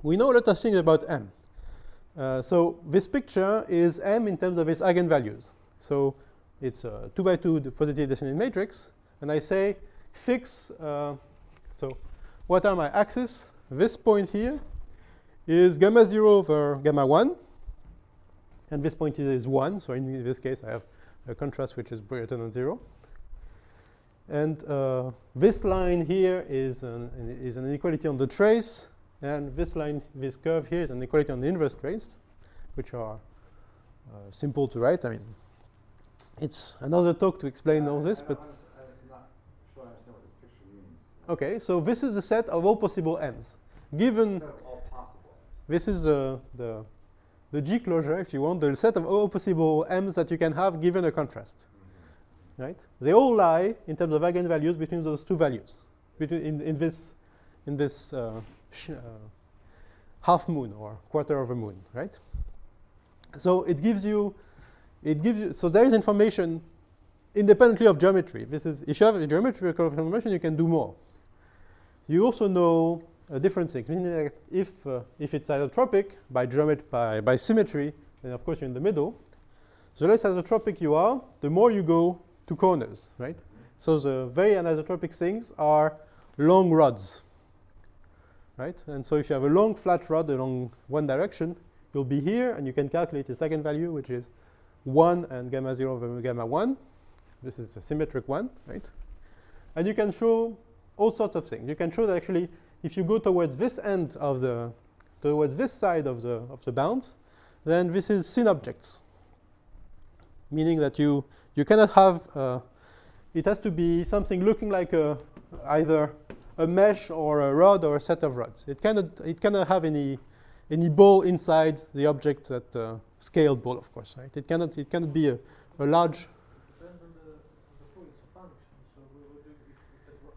Speaker 1: We know a lot of things about m. So this picture is m in terms of its eigenvalues. So it's a 2 by 2 positive decimal matrix, and I say fix, so what are my axes? This point here is gamma 0 over gamma 1, and this point here is 1, so in this case I have a contrast which is greater than 0. And this line here is an inequality on the trace, and this line, this curve here is an inequality on the inverse trace, which are simple to write. I mean, it's another talk to explain all this, but
Speaker 2: I'm not sure I understand what this picture means.
Speaker 1: okay, so this is a set of all possible m's. Given
Speaker 2: Set of all possible m's.
Speaker 1: this is the G closure, if you want, the set of all possible m's that you can have given a contrast. Right? They all lie in terms of eigenvalues between those two values, between in this half moon or quarter of a moon, right? So it gives you. So there is information independently of geometry. This is if you have a geometrical information, you can do more. You also know a different thing. Meaning that if it's isotropic by symmetry, then of course you're in the middle. The less isotropic you are, the more you go to corners, right? So the very anisotropic things are long rods, right? And so if you have a long flat rod along one direction, you'll be here, and you can calculate its eigenvalue, which is 1 and gamma 0 over gamma 1. This is a symmetric one, right? And you can show all sorts of things. You can show that actually, if you go towards this end of towards this side of the bounds, then this is thin objects, meaning that you cannot have. It has to be something looking like either a mesh or a rod or a set of rods. It cannot have any ball inside the object that scaled ball, of course, right? It cannot be a large.
Speaker 4: Depends on the points of function. So we would do if it were.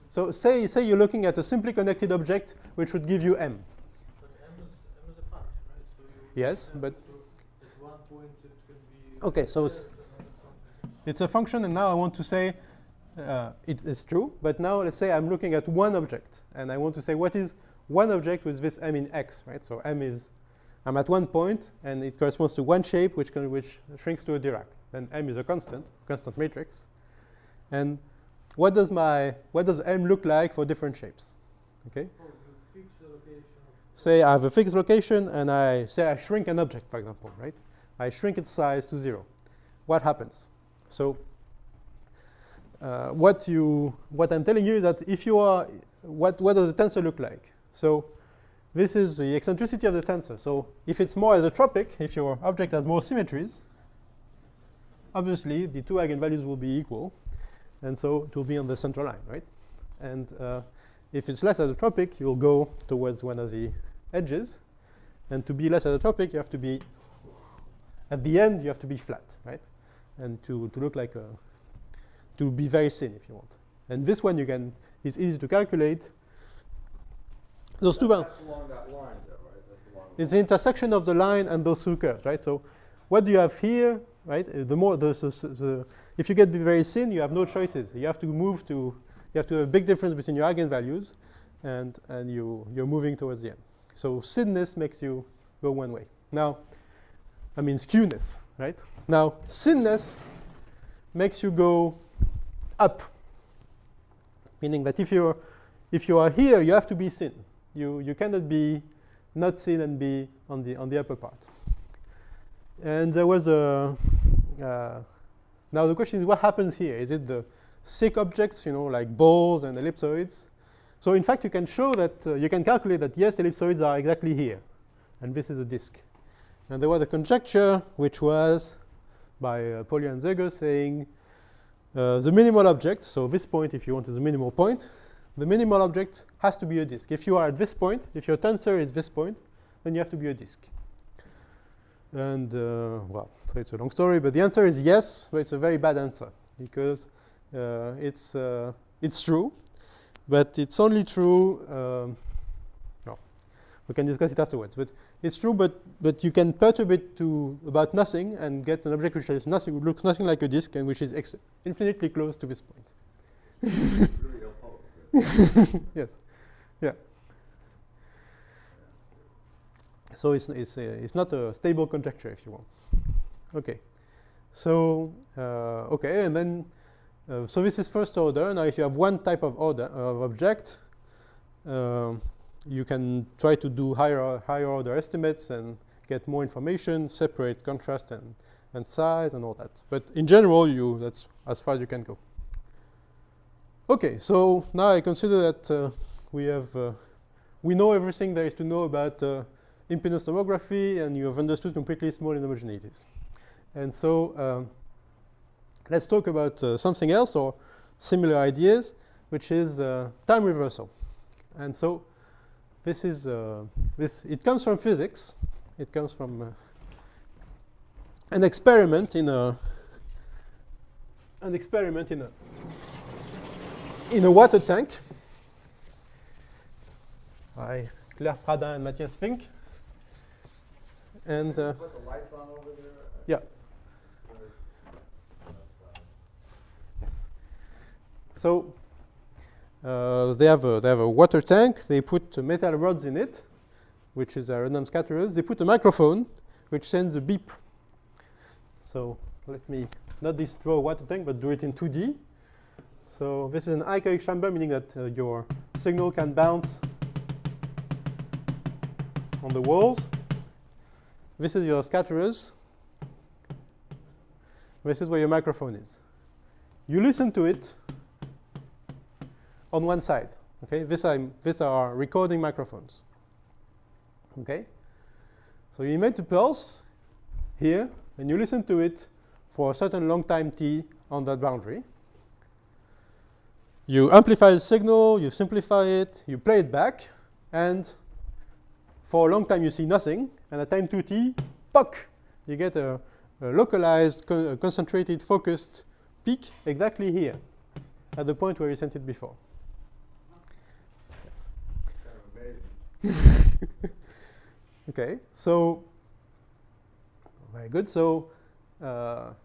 Speaker 1: So say you're looking at a simply connected object, which would give you m.
Speaker 4: But m is a function, right? So
Speaker 1: Yes, but
Speaker 4: at one point it can be.
Speaker 1: okay. So it's a function, and now I want to say it is true. But now let's say I'm looking at one object, and I want to say what is one object with this m in x, right? So m is I'm at one point, and it corresponds to one shape which shrinks to a Dirac. Then m is a constant matrix. And what does m look like for different shapes? Okay.
Speaker 4: Oh, you fix the location of.
Speaker 1: Say I have a fixed location, and I shrink an object, for example, right? I shrink its size to 0. What happens? So what I'm telling you is that if you are what does the tensor look like? So this is the eccentricity of the tensor. So if it's more isotropic, if your object has more symmetries, obviously the two eigenvalues will be equal, and so it will be on the central line, right? And if it's less isotropic, you'll go towards one of the edges, and to be less isotropic, you have to be at the end. You have to be flat, right? And to look like to be very thin, if you want. And this one is easy to calculate. Those two
Speaker 2: That's along that line, though, right? That's along the
Speaker 1: it's the intersection of the line and those two curves, right? So what do you have here, right? The more if you get very thin, you have no choices. You have to move to. You have to have a big difference between your eigenvalues, and you're moving towards the end. So thinness makes you go one way. Now, I mean skewness, right? Now thinness makes you go up, meaning that if you are here, you have to be thin. You cannot be not thin and be on the upper part. And there was a now the question is, what happens here? Is it the thick objects, like balls and ellipsoids? So in fact, you can show that you can calculate that yes, ellipsoids are exactly here, and this is a disk. And there was a conjecture which was by Pauli and Zeger saying the minimal object. So this point, if you want, is the minimal point. The minimal object has to be a disk. If you are at this point, if your tensor is this point, then you have to be a disk. And well, so it's a long story, but the answer is yes, but it's a very bad answer because it's true, but it's only true. No, we can discuss it afterwards. But it's true, but you can perturb it to about nothing and get an object which is nothing, looks nothing like a disk, and which is infinitely close to this point.
Speaker 2: really opposed.
Speaker 1: Yes, yeah. So it's not a stable conjecture, if you want. Okay, so okay, and then so this is first order. Now, if you have one type of object, you can try to do higher order estimates and get more information, separate contrast and size and all that. But in general, that's as far as you can go. Okay, so now I consider that we know everything there is to know about impedance tomography, and you have understood completely small inhomogeneities. And so let's talk about something else or similar ideas, which is time reversal. And so this is it comes from physics. It comes from an experiment in a water tank by Claire Pradin and Matthias Fink. And
Speaker 2: Put the lights on over there.
Speaker 1: yeah. Yes. So they have a water tank. They put metal rods in it, which is random scatterers. They put a microphone, which sends a beep. So let me not just draw a water tank, but do it in 2D. So this is an anechoic chamber, meaning that your signal can bounce on the walls. This is your scatterers. This is where your microphone is. You listen to it on one side. Okay, these are recording microphones. Okay, so you emit a pulse here, and you listen to it for a certain long time t on that boundary. You amplify the signal, you simplify it, you play it back, and for a long time you see nothing, and at time 2t, POC! You get a localized, concentrated, focused peak exactly here, at the point where you sent it before. Yes.
Speaker 2: Kind of amazing.
Speaker 1: Okay, so very good. So of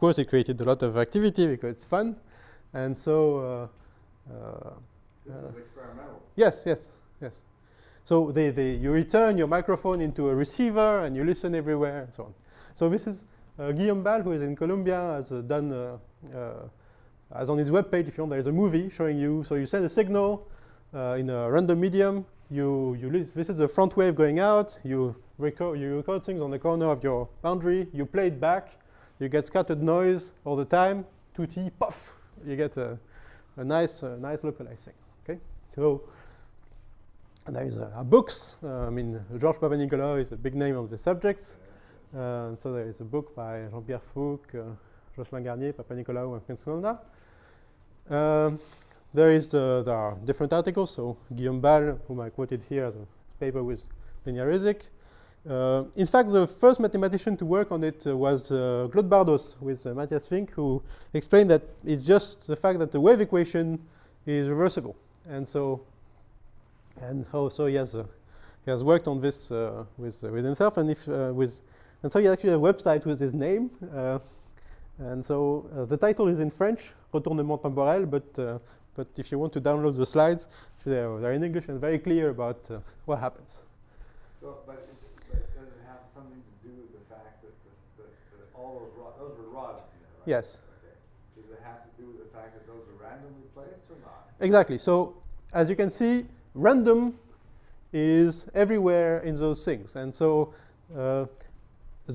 Speaker 1: course it created a lot of activity because it's fun, and so
Speaker 2: This is experimental.
Speaker 1: yes. So you return your microphone into a receiver and you listen everywhere and so on. So this is Guillaume Ball, who is in Colombia, has done as on his webpage, if you want, there is a movie showing you. So you send a signal in a random medium. This is the front wave going out. You record things on the corner of your boundary. You play it back. You get scattered noise all the time. 2t, puff. You get a nice localized things. Okay, so there is books. I mean, Georges Papanicolaou is a big name of the subjects. And so there is a book by Jean-Pierre Fouque, Jocelyn Garnier, Papanicolaou, and Prince there are different articles. So Guillaume Ball, whom I quoted here, as a paper with Linia Rizik. In fact, the first mathematician to work on it was Claude Bardos with Matthias Fink, who explained that it's just the fact that the wave equation is reversible, and so he has worked on this with himself, and so he actually has a website with his name, and so the title is in French, Retournement temporel, but if you want to download the slides, they're in English and very clear about what happens.
Speaker 2: So, but does it have something to do with the fact that all those were rods in there, right?
Speaker 1: Yes.
Speaker 2: Okay. Does it have to do with the fact that those are randomly placed or not?
Speaker 1: Exactly. So as you can see, random is everywhere in those things. And so the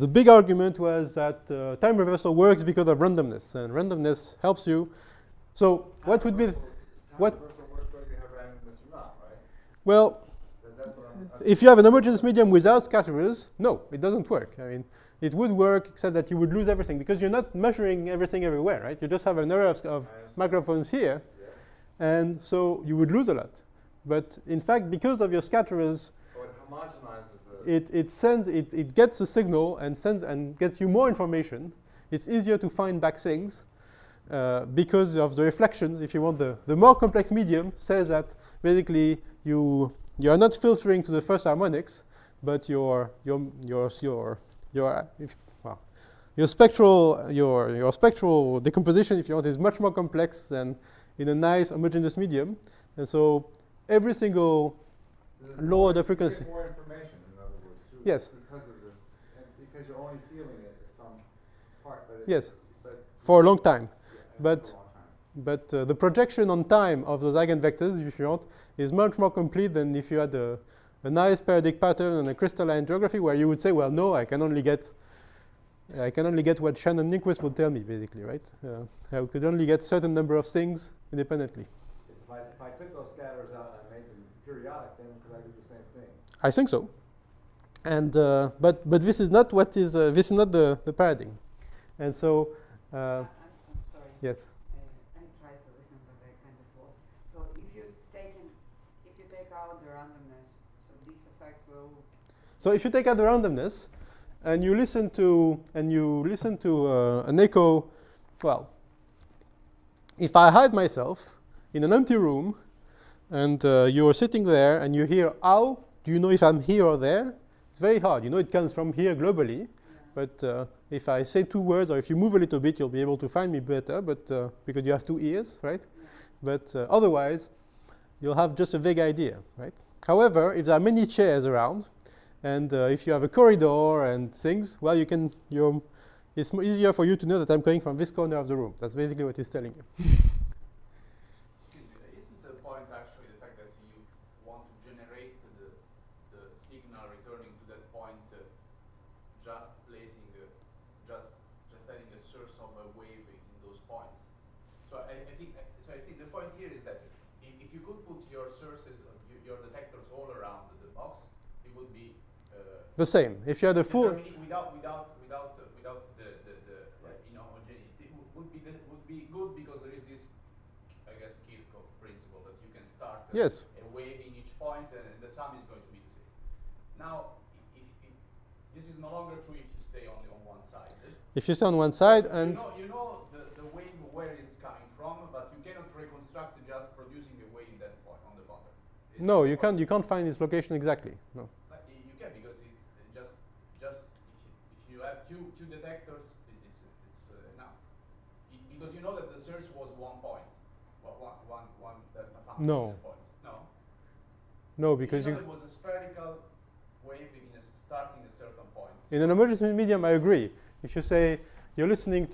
Speaker 1: big argument was that time reversal works because of randomness, and randomness helps you. So what would be
Speaker 2: Time reversal works whether you have randomness or not, right?
Speaker 1: Well,
Speaker 2: That's what I'm
Speaker 1: if you have an homogeneous medium without scatterers, no, it doesn't work. I mean, it would work, except that you would lose everything, because you're not measuring everything everywhere, right? You just have an array of microphones here,
Speaker 2: Yes.
Speaker 1: and so you would lose a lot. But in fact, because of your scatterers,
Speaker 2: So it homogenizes the.
Speaker 1: it gets a signal and sends and gets you more information. It's easier to find back things because of the reflections. If you want, the more complex medium says that basically you are not filtering to the first harmonics, but your spectral decomposition, if you want, is much more complex than in a nice homogeneous medium, and so every single lower the frequency.
Speaker 2: You get more information, in other words, through
Speaker 1: Yes.
Speaker 2: because of this, and because you're only feeling it at some part. But
Speaker 1: Yes,
Speaker 2: but
Speaker 1: for a long time.
Speaker 2: yeah,
Speaker 1: But-
Speaker 2: for a long time.
Speaker 1: But the projection on time of those eigenvectors, if you want, is much more complete than if you had a nice periodic pattern and a crystalline geography, where you would say, well, no, I can only get what Shannon Nyquist would tell me, basically, right? I could only get certain number of things independently.
Speaker 2: Yes, if I took those scatters out and I made them periodic, then could I do the same thing?
Speaker 1: I think so. And but this is not what is this is not the paradigm. And so
Speaker 3: I'm sorry.
Speaker 1: yes.
Speaker 3: I tried to listen, but I kind of lost. So if you take out the randomness, so this effect will.
Speaker 1: So if you take out the randomness and you listen to an echo, well, if I hide myself in an empty room and you're sitting there and you hear, "Ow, do you know if I'm here or there?" It's very hard. You know it comes from here globally,
Speaker 3: Yeah.
Speaker 1: but if I say two words or if you move a little bit, you'll be able to find me better. But because you have two ears, right?
Speaker 3: Yeah.
Speaker 1: But otherwise, you'll have just a vague idea, right? However, if there are many chairs around, and if you have a corridor and things, well, it's easier for you to know that I'm coming from this corner of the room. That's basically what he's telling you.
Speaker 5: Excuse me, isn't the point actually the fact that you want to generate the signal returning to that point just placing just adding a source of a wave in those points? So I think the point here is that if you could put your sources, your detectors all around the box, it would be
Speaker 1: The same. If you had a full,
Speaker 5: without the inhomogeneity, would be good because there is this, I guess, Kirchhoff principle that you can start
Speaker 1: yes,
Speaker 5: a wave in each point and the sum is going to be the same. Now, if this is no longer true if you stay only on one side.
Speaker 1: if you stay on one side and
Speaker 5: you know the wave where it's coming from, but you cannot reconstruct just producing a wave in that point on the bottom.
Speaker 1: no, you can't find its location exactly. No.
Speaker 5: But you can because it's just if you have two detectors, it's enough. Because you know that the source was one point, one delta function.
Speaker 1: No.
Speaker 5: Point.
Speaker 1: No, because
Speaker 5: it was a spherical wave starting a certain point.
Speaker 1: in an homogeneous medium, I agree. If you say you're saying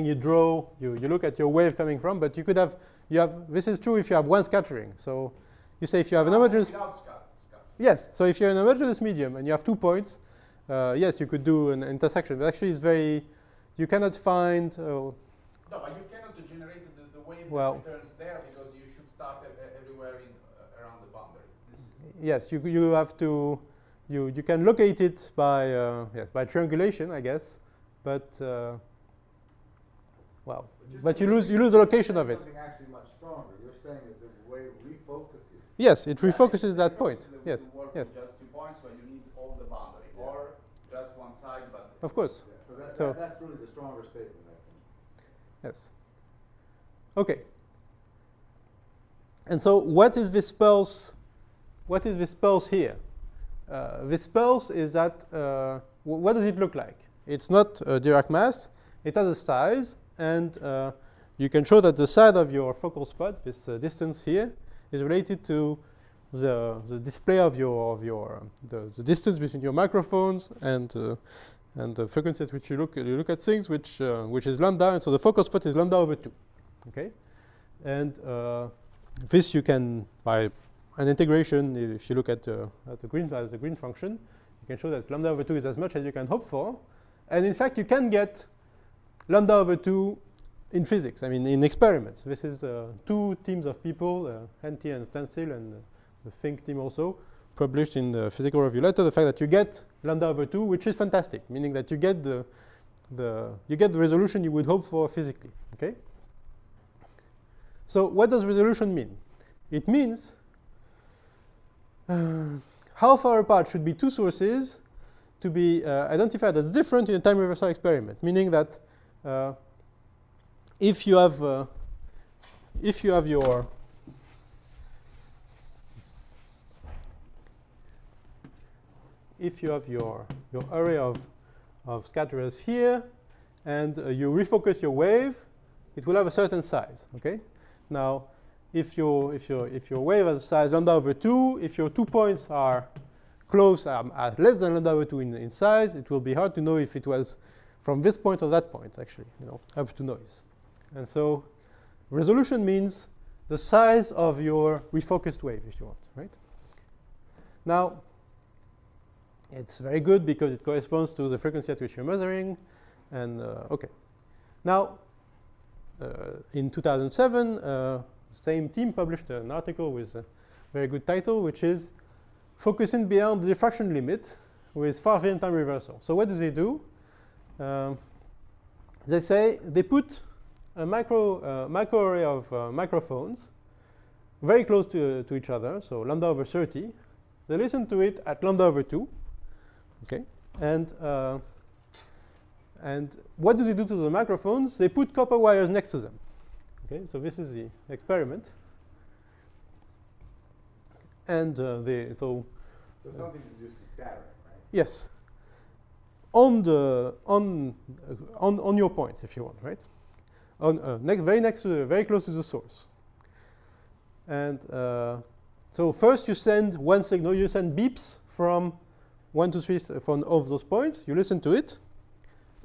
Speaker 1: you draw, you look at your wave coming from, but you could have, this is true if you have one scattering. So you say if you have an homogeneous,
Speaker 5: Without scatter.
Speaker 1: yes, so if you're in a homogeneous medium and you have 2 points, yes, you could do an intersection, but actually it's very, you cannot find,
Speaker 5: No, but you cannot generate the think
Speaker 1: well,
Speaker 5: it returns there because you should start everywhere around the boundary.
Speaker 1: yes, you have to, you can locate it by, yes, by triangulation, I guess, but, well, but you lose the location of it.
Speaker 2: Something actually much stronger. You're saying that the way it refocuses.
Speaker 1: Yes, it refocuses that point. Yes,
Speaker 5: You work
Speaker 1: yes,
Speaker 5: with just 2 points when you need all the boundary, or just one side, but
Speaker 1: of course.
Speaker 2: Yeah, so
Speaker 1: So-
Speaker 2: that's really the stronger statement, I think.
Speaker 1: Yes. Okay. And so, what is this pulse? What is this pulse here? This pulse is that. What does it look like? It's not a Dirac mass. It has a size, and you can show that the side of your focal spot, this distance here, is related to the display of the distance between your microphones and the frequency at which you look at things, which is lambda, and so the focal spot is lambda over 2. Okay, and this you can, by an integration, if you look at the green function, you can show that lambda over 2 is as much as you can hope for, and in fact you can get lambda over 2 in physics. I mean, in experiments. This is 2 teams of people, Henty and Stanstil, and the Fink team also, published in the Physical Review Letter, the fact that you get lambda over 2, which is fantastic, meaning that you get the resolution you would hope for physically. Okay. So what does resolution mean? It means how far apart should be 2 sources to be identified as different in a time reversal experiment, meaning that if you have your array of scatterers here, and you refocus your wave, it will have a certain size. Okay. Now, if your wave has a size lambda over 2, if your 2 points are close, are less than lambda over 2 in size, it will be hard to know if it was from this point or that point. Actually, up to noise. And so, resolution means the size of your refocused wave, if you want, right? Now, it's very good because it corresponds to the frequency at which you're measuring. And okay. Now, in 2007, the same team published an article with a very good title, which is Focusing Beyond the Diffraction Limit with Far-Field Time Reversal. So what do? They say they put a micro array of microphones very close to each other, so lambda over 30. They listen to it at lambda over 2. Okay, and what do they do to the microphones? They put copper wires next to them. Okay, so this is the experiment. And
Speaker 2: So something to do some scattering, right?
Speaker 1: yes, on your points, if you want, right? Very close to the source. And so first you send one signal. You send beeps from 1, 2, 3 from all of those points. You listen to it,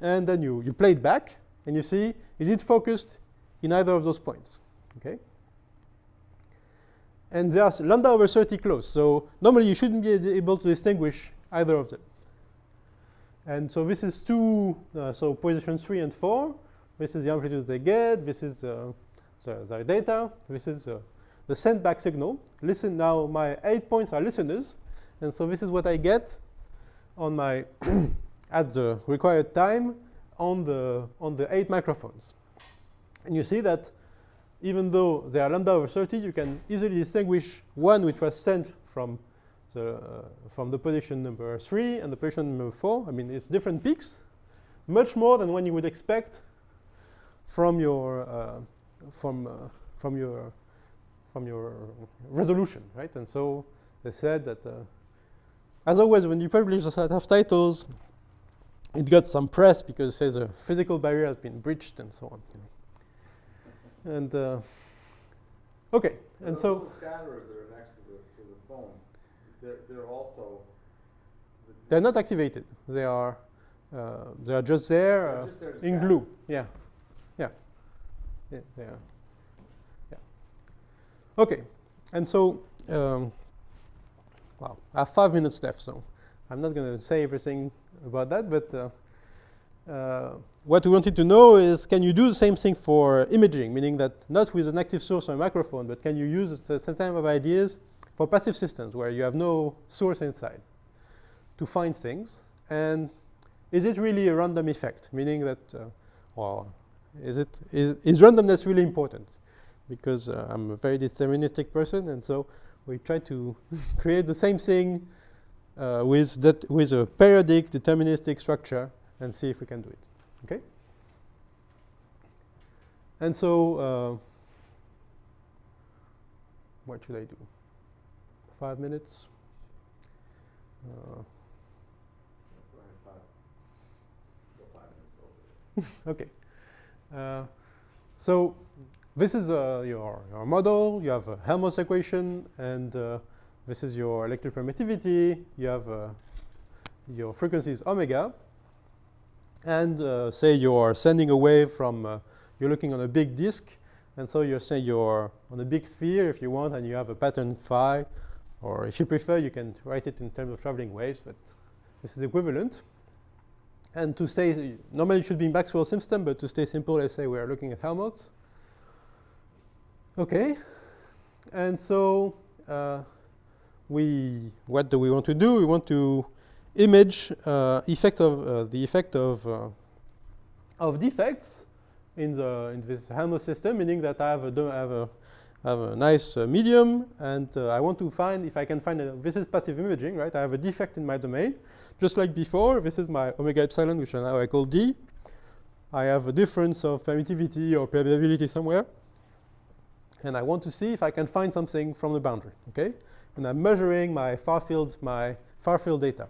Speaker 1: and then you play it back, and you see, is it focused in either of those points? Okay. And there's lambda over 30 close. So normally you shouldn't be able to distinguish either of them. And so this is so position 3 and 4. This is the amplitude they get. This is their data. This is the sent back signal. Listen, now my 8 points are listeners. And so this is what I get on my at the required time on the 8 microphones. And you see that even though they are lambda over 30, you can easily distinguish one which was sent from the position number 3 and the position number 4. I mean, it's different peaks, much more than when you would expect from your resolution, right? And so they said that, as always, when you publish a set of titles, it got some press because it says a physical barrier has been breached and so on. And okay, and so
Speaker 2: those scatterers that are next to the phones, they're also
Speaker 1: they're not activated. They are just there,
Speaker 2: just there to
Speaker 1: in
Speaker 2: scatter.
Speaker 1: glue. Yeah, they are. Yeah. Okay, and so wow, I have 5 minutes left, so I'm not going to say everything about that, but what we wanted to know is, can you do the same thing for imaging, meaning that not with an active source or a microphone, but can you use the same type of ideas for passive systems where you have no source inside to find things? And is it really a random effect, meaning that, well, is randomness really important? Because I'm a very deterministic person, and so we try to create the same thing with a periodic deterministic structure and see if we can do it. Okay? And so, what should I do? 5 minutes?
Speaker 2: Go ahead, 5 minutes over.
Speaker 1: Okay. So this is your model. You have a Helmholtz equation, and this is your electropermittivity. You have your frequency is omega. And say you're sending a wave from, you're looking on a big disk, and so you're saying you're on a big sphere if you want, and you have a pattern phi, or if you prefer, you can write it in terms of traveling waves, but this is equivalent. And to say, normally it should be Maxwell system, but to stay simple, let's say we are looking at Helmholtz. Okay, and so what do we want to do? We want to image the effect of defects in this Helmholtz system, meaning that I have a nice medium, and I want to find if I can find this is passive imaging, right? I have a defect in my domain, just like before. This is my omega epsilon, which now I call D. I have a difference of permittivity or permeability somewhere, and I want to see if I can find something from the boundary. Okay, and I'm measuring my far field data,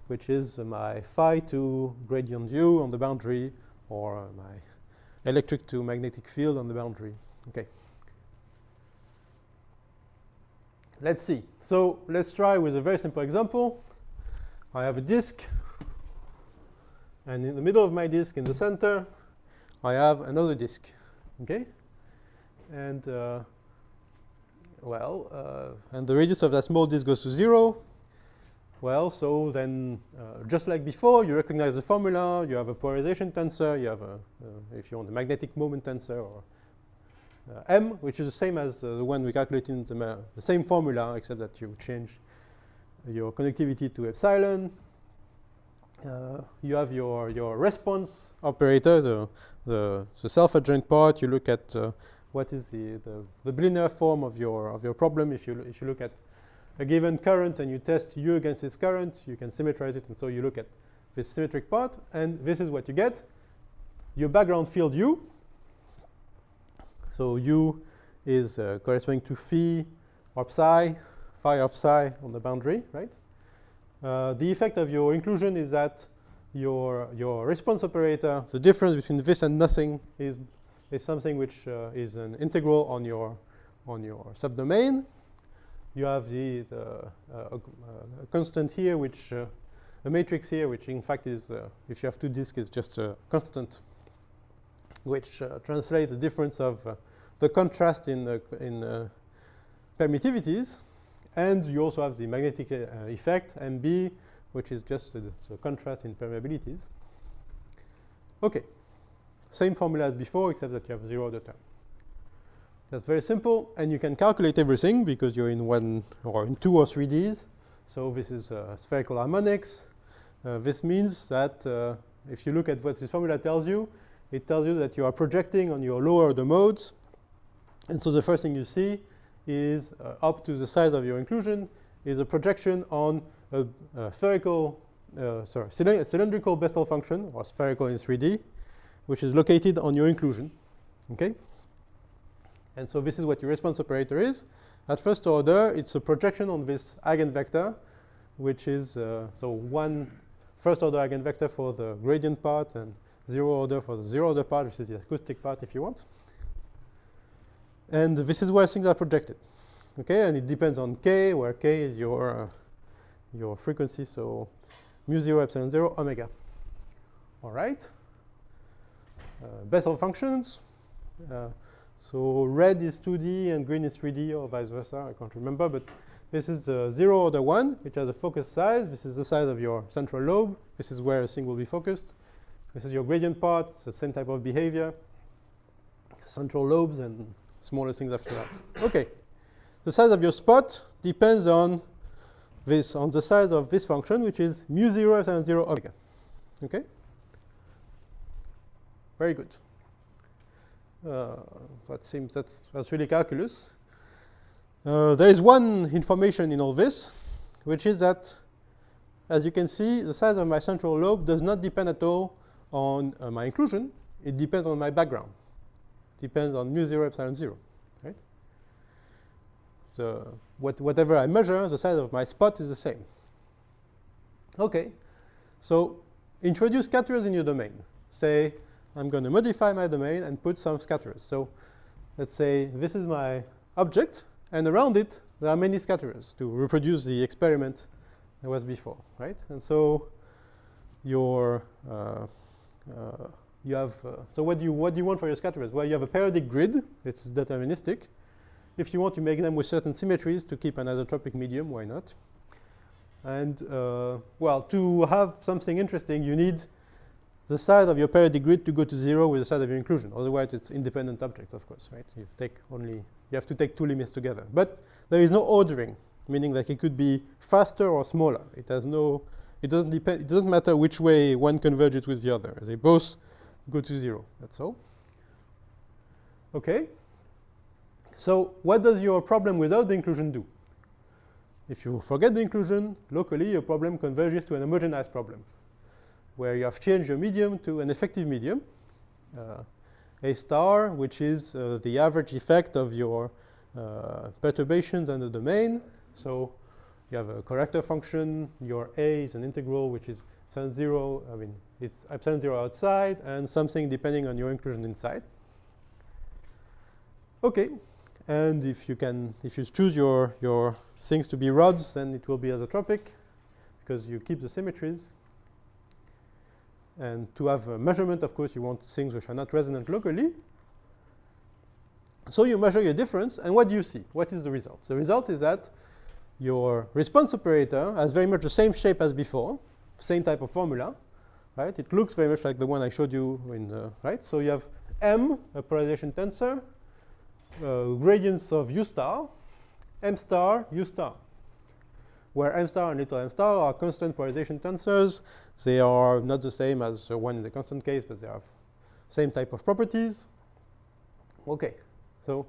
Speaker 1: which is my phi to gradient u on the boundary, or my electric to magnetic field on the boundary. Okay. Let's see. So let's try with a very simple example. I have a disk, and in the middle of my disk, in the center, I have another disk. Okay, and and the radius of that small disk goes to 0. Well, so then, just like before, you recognize the formula. You have a polarization tensor. You have if you want, a magnetic moment tensor, or M, which is the same as the one we calculated in the same formula, except that you change your conductivity to epsilon. You have your response operator, the self-adjoint part. You look at what is the linear form of your problem. If you look at a given current and you test U against this current, you can symmetrize it, and so you look at this symmetric part, and this is what you get. Your background field U. So U is corresponding to phi or psi on the boundary, right? The effect of your inclusion is that your response operator, the difference between this and nothing, is something which is an integral on your subdomain. You have a constant here, which a matrix here, which in fact is, if you have two disks, is just a constant, which translates the difference of the contrast in permittivities. And you also have the magnetic effect, MB, which is just the contrast in permeabilities. Okay, same formula as before, except that you have 0 order term. That's very simple, and you can calculate everything because you're in 1 or in 2 or 3Ds. So this is spherical harmonics. This means that if you look at what this formula tells you, it tells you that you are projecting on your lower order modes. And so the first thing you see is up to the size of your inclusion is a projection on a cylindrical Bessel function, or spherical in 3D, which is located on your inclusion. Okay? And so this is what your response operator is. At first order, it's a projection on this eigenvector, which is so one first order eigenvector for the gradient part and 0 order for the 0 order part, which is the acoustic part if you want. And this is where things are projected. Okay, and it depends on k, where k is your frequency, so mu 0 epsilon 0 omega. All right. Bessel functions. So red is 2D and green is 3D, or vice versa. I can't remember, but this is 0 order 1, which has a focus size. This is the size of your central lobe. This is where a thing will be focused. This is your gradient part. It's the same type of behavior. Central lobes and smaller things after that. Okay. The size of your spot depends on this, on the size of this function, which is mu0 epsilon 0 omega. Okay? Very good. That seems that's really calculus. There is one information in all this, which is that, as you can see, the size of my central lobe does not depend at all on my inclusion. It depends on my background. Depends on mu0 epsilon 0, right? So whatever I measure, the size of my spot is the same. Okay, so introduce scatterers in your domain. Say, I'm going to modify my domain and put some scatterers. So let's say this is my object, and around it there are many scatterers to reproduce the experiment that was before, right? And so your you have so what do you want for your scatterers? Well, you have a periodic grid. It's deterministic. If you want to make them with certain symmetries to keep an isotropic medium, why not? And well, to have something interesting, you need the size of your periodic grid to go to 0 with the size of your inclusion. Otherwise, it's independent objects, of course, right? You have to take two limits together. But there is no ordering, meaning that it could be faster or smaller. It doesn't matter which way one converges with the other. They both go to 0. That's all. Okay. So what does your problem without the inclusion do? If you forget the inclusion, locally your problem converges to an homogenized problem, where you have changed your medium to an effective medium, A star, which is the average effect of your perturbations and the domain. So you have a corrector function. Your A is an integral, which is epsilon 0. I mean, it's epsilon 0 outside and something depending on your inclusion inside. Okay. And if you choose your things to be rods, then it will be isotropic because you keep the symmetries. And to have a measurement, of course, you want things which are not resonant locally. So you measure your difference, and what do you see? What is the result? The result is that your response operator has very much the same shape as before, same type of formula, right? It looks very much like the one I showed you in the, right? So you have M, a polarization tensor, gradients of U star, M star, U star, where M star and little m star are constant polarization tensors. They are not the same as the one in the constant case, but they have same type of properties. Okay, so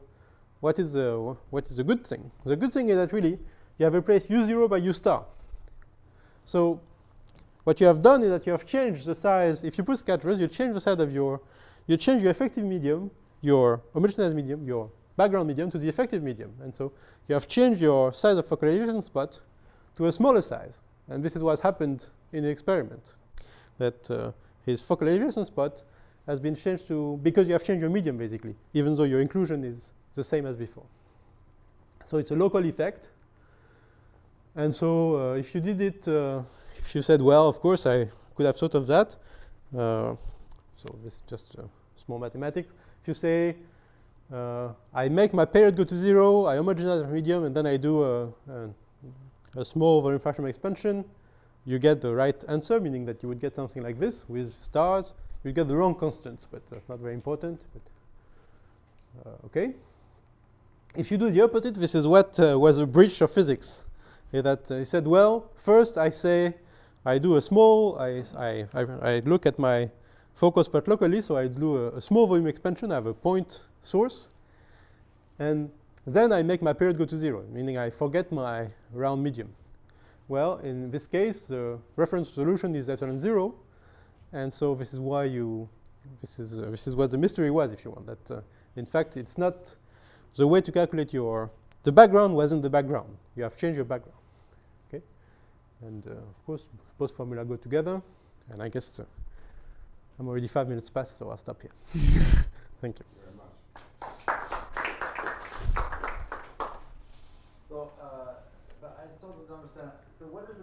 Speaker 1: what is the good thing? The good thing is that really you have replaced U0 by U star. So what you have done is that you have changed the size. If you put scatterers, you change the size of you change your effective medium, your homogeneous medium, your background medium to the effective medium. And so you have changed your size of focalization spot to a smaller size. And this is what's happened in the experiment, that his focalization spot has been changed to, because you have changed your medium basically, even though your inclusion is the same as before. So it's a local effect. And so if you did it, if you said, well, of course, I could have thought of that. So this is just small mathematics. If you say, I make my period go to 0, I homogenize my medium, and then I do a small volume fractional expansion, you get the right answer, meaning that you would get something like this with stars. You get the wrong constants, but that's not very important. But okay. If you do the opposite, this is what was a breach of physics. That he said, well, first I say I do a small, I look at my focal spot locally, so I do a small volume expansion. I have a point source, and then I make my period go to 0, meaning I forget my round medium. Well, in this case, the reference solution is epsilon 0, and so this is why this is what the mystery was, if you want. That in fact, it's not the way to calculate the background wasn't the background. You have changed your background. Okay, and of course, both formula go together, and I guess I'm already 5 minutes past, so I'll stop here. Thank you.
Speaker 2: Very much. So, but I still don't understand. So what is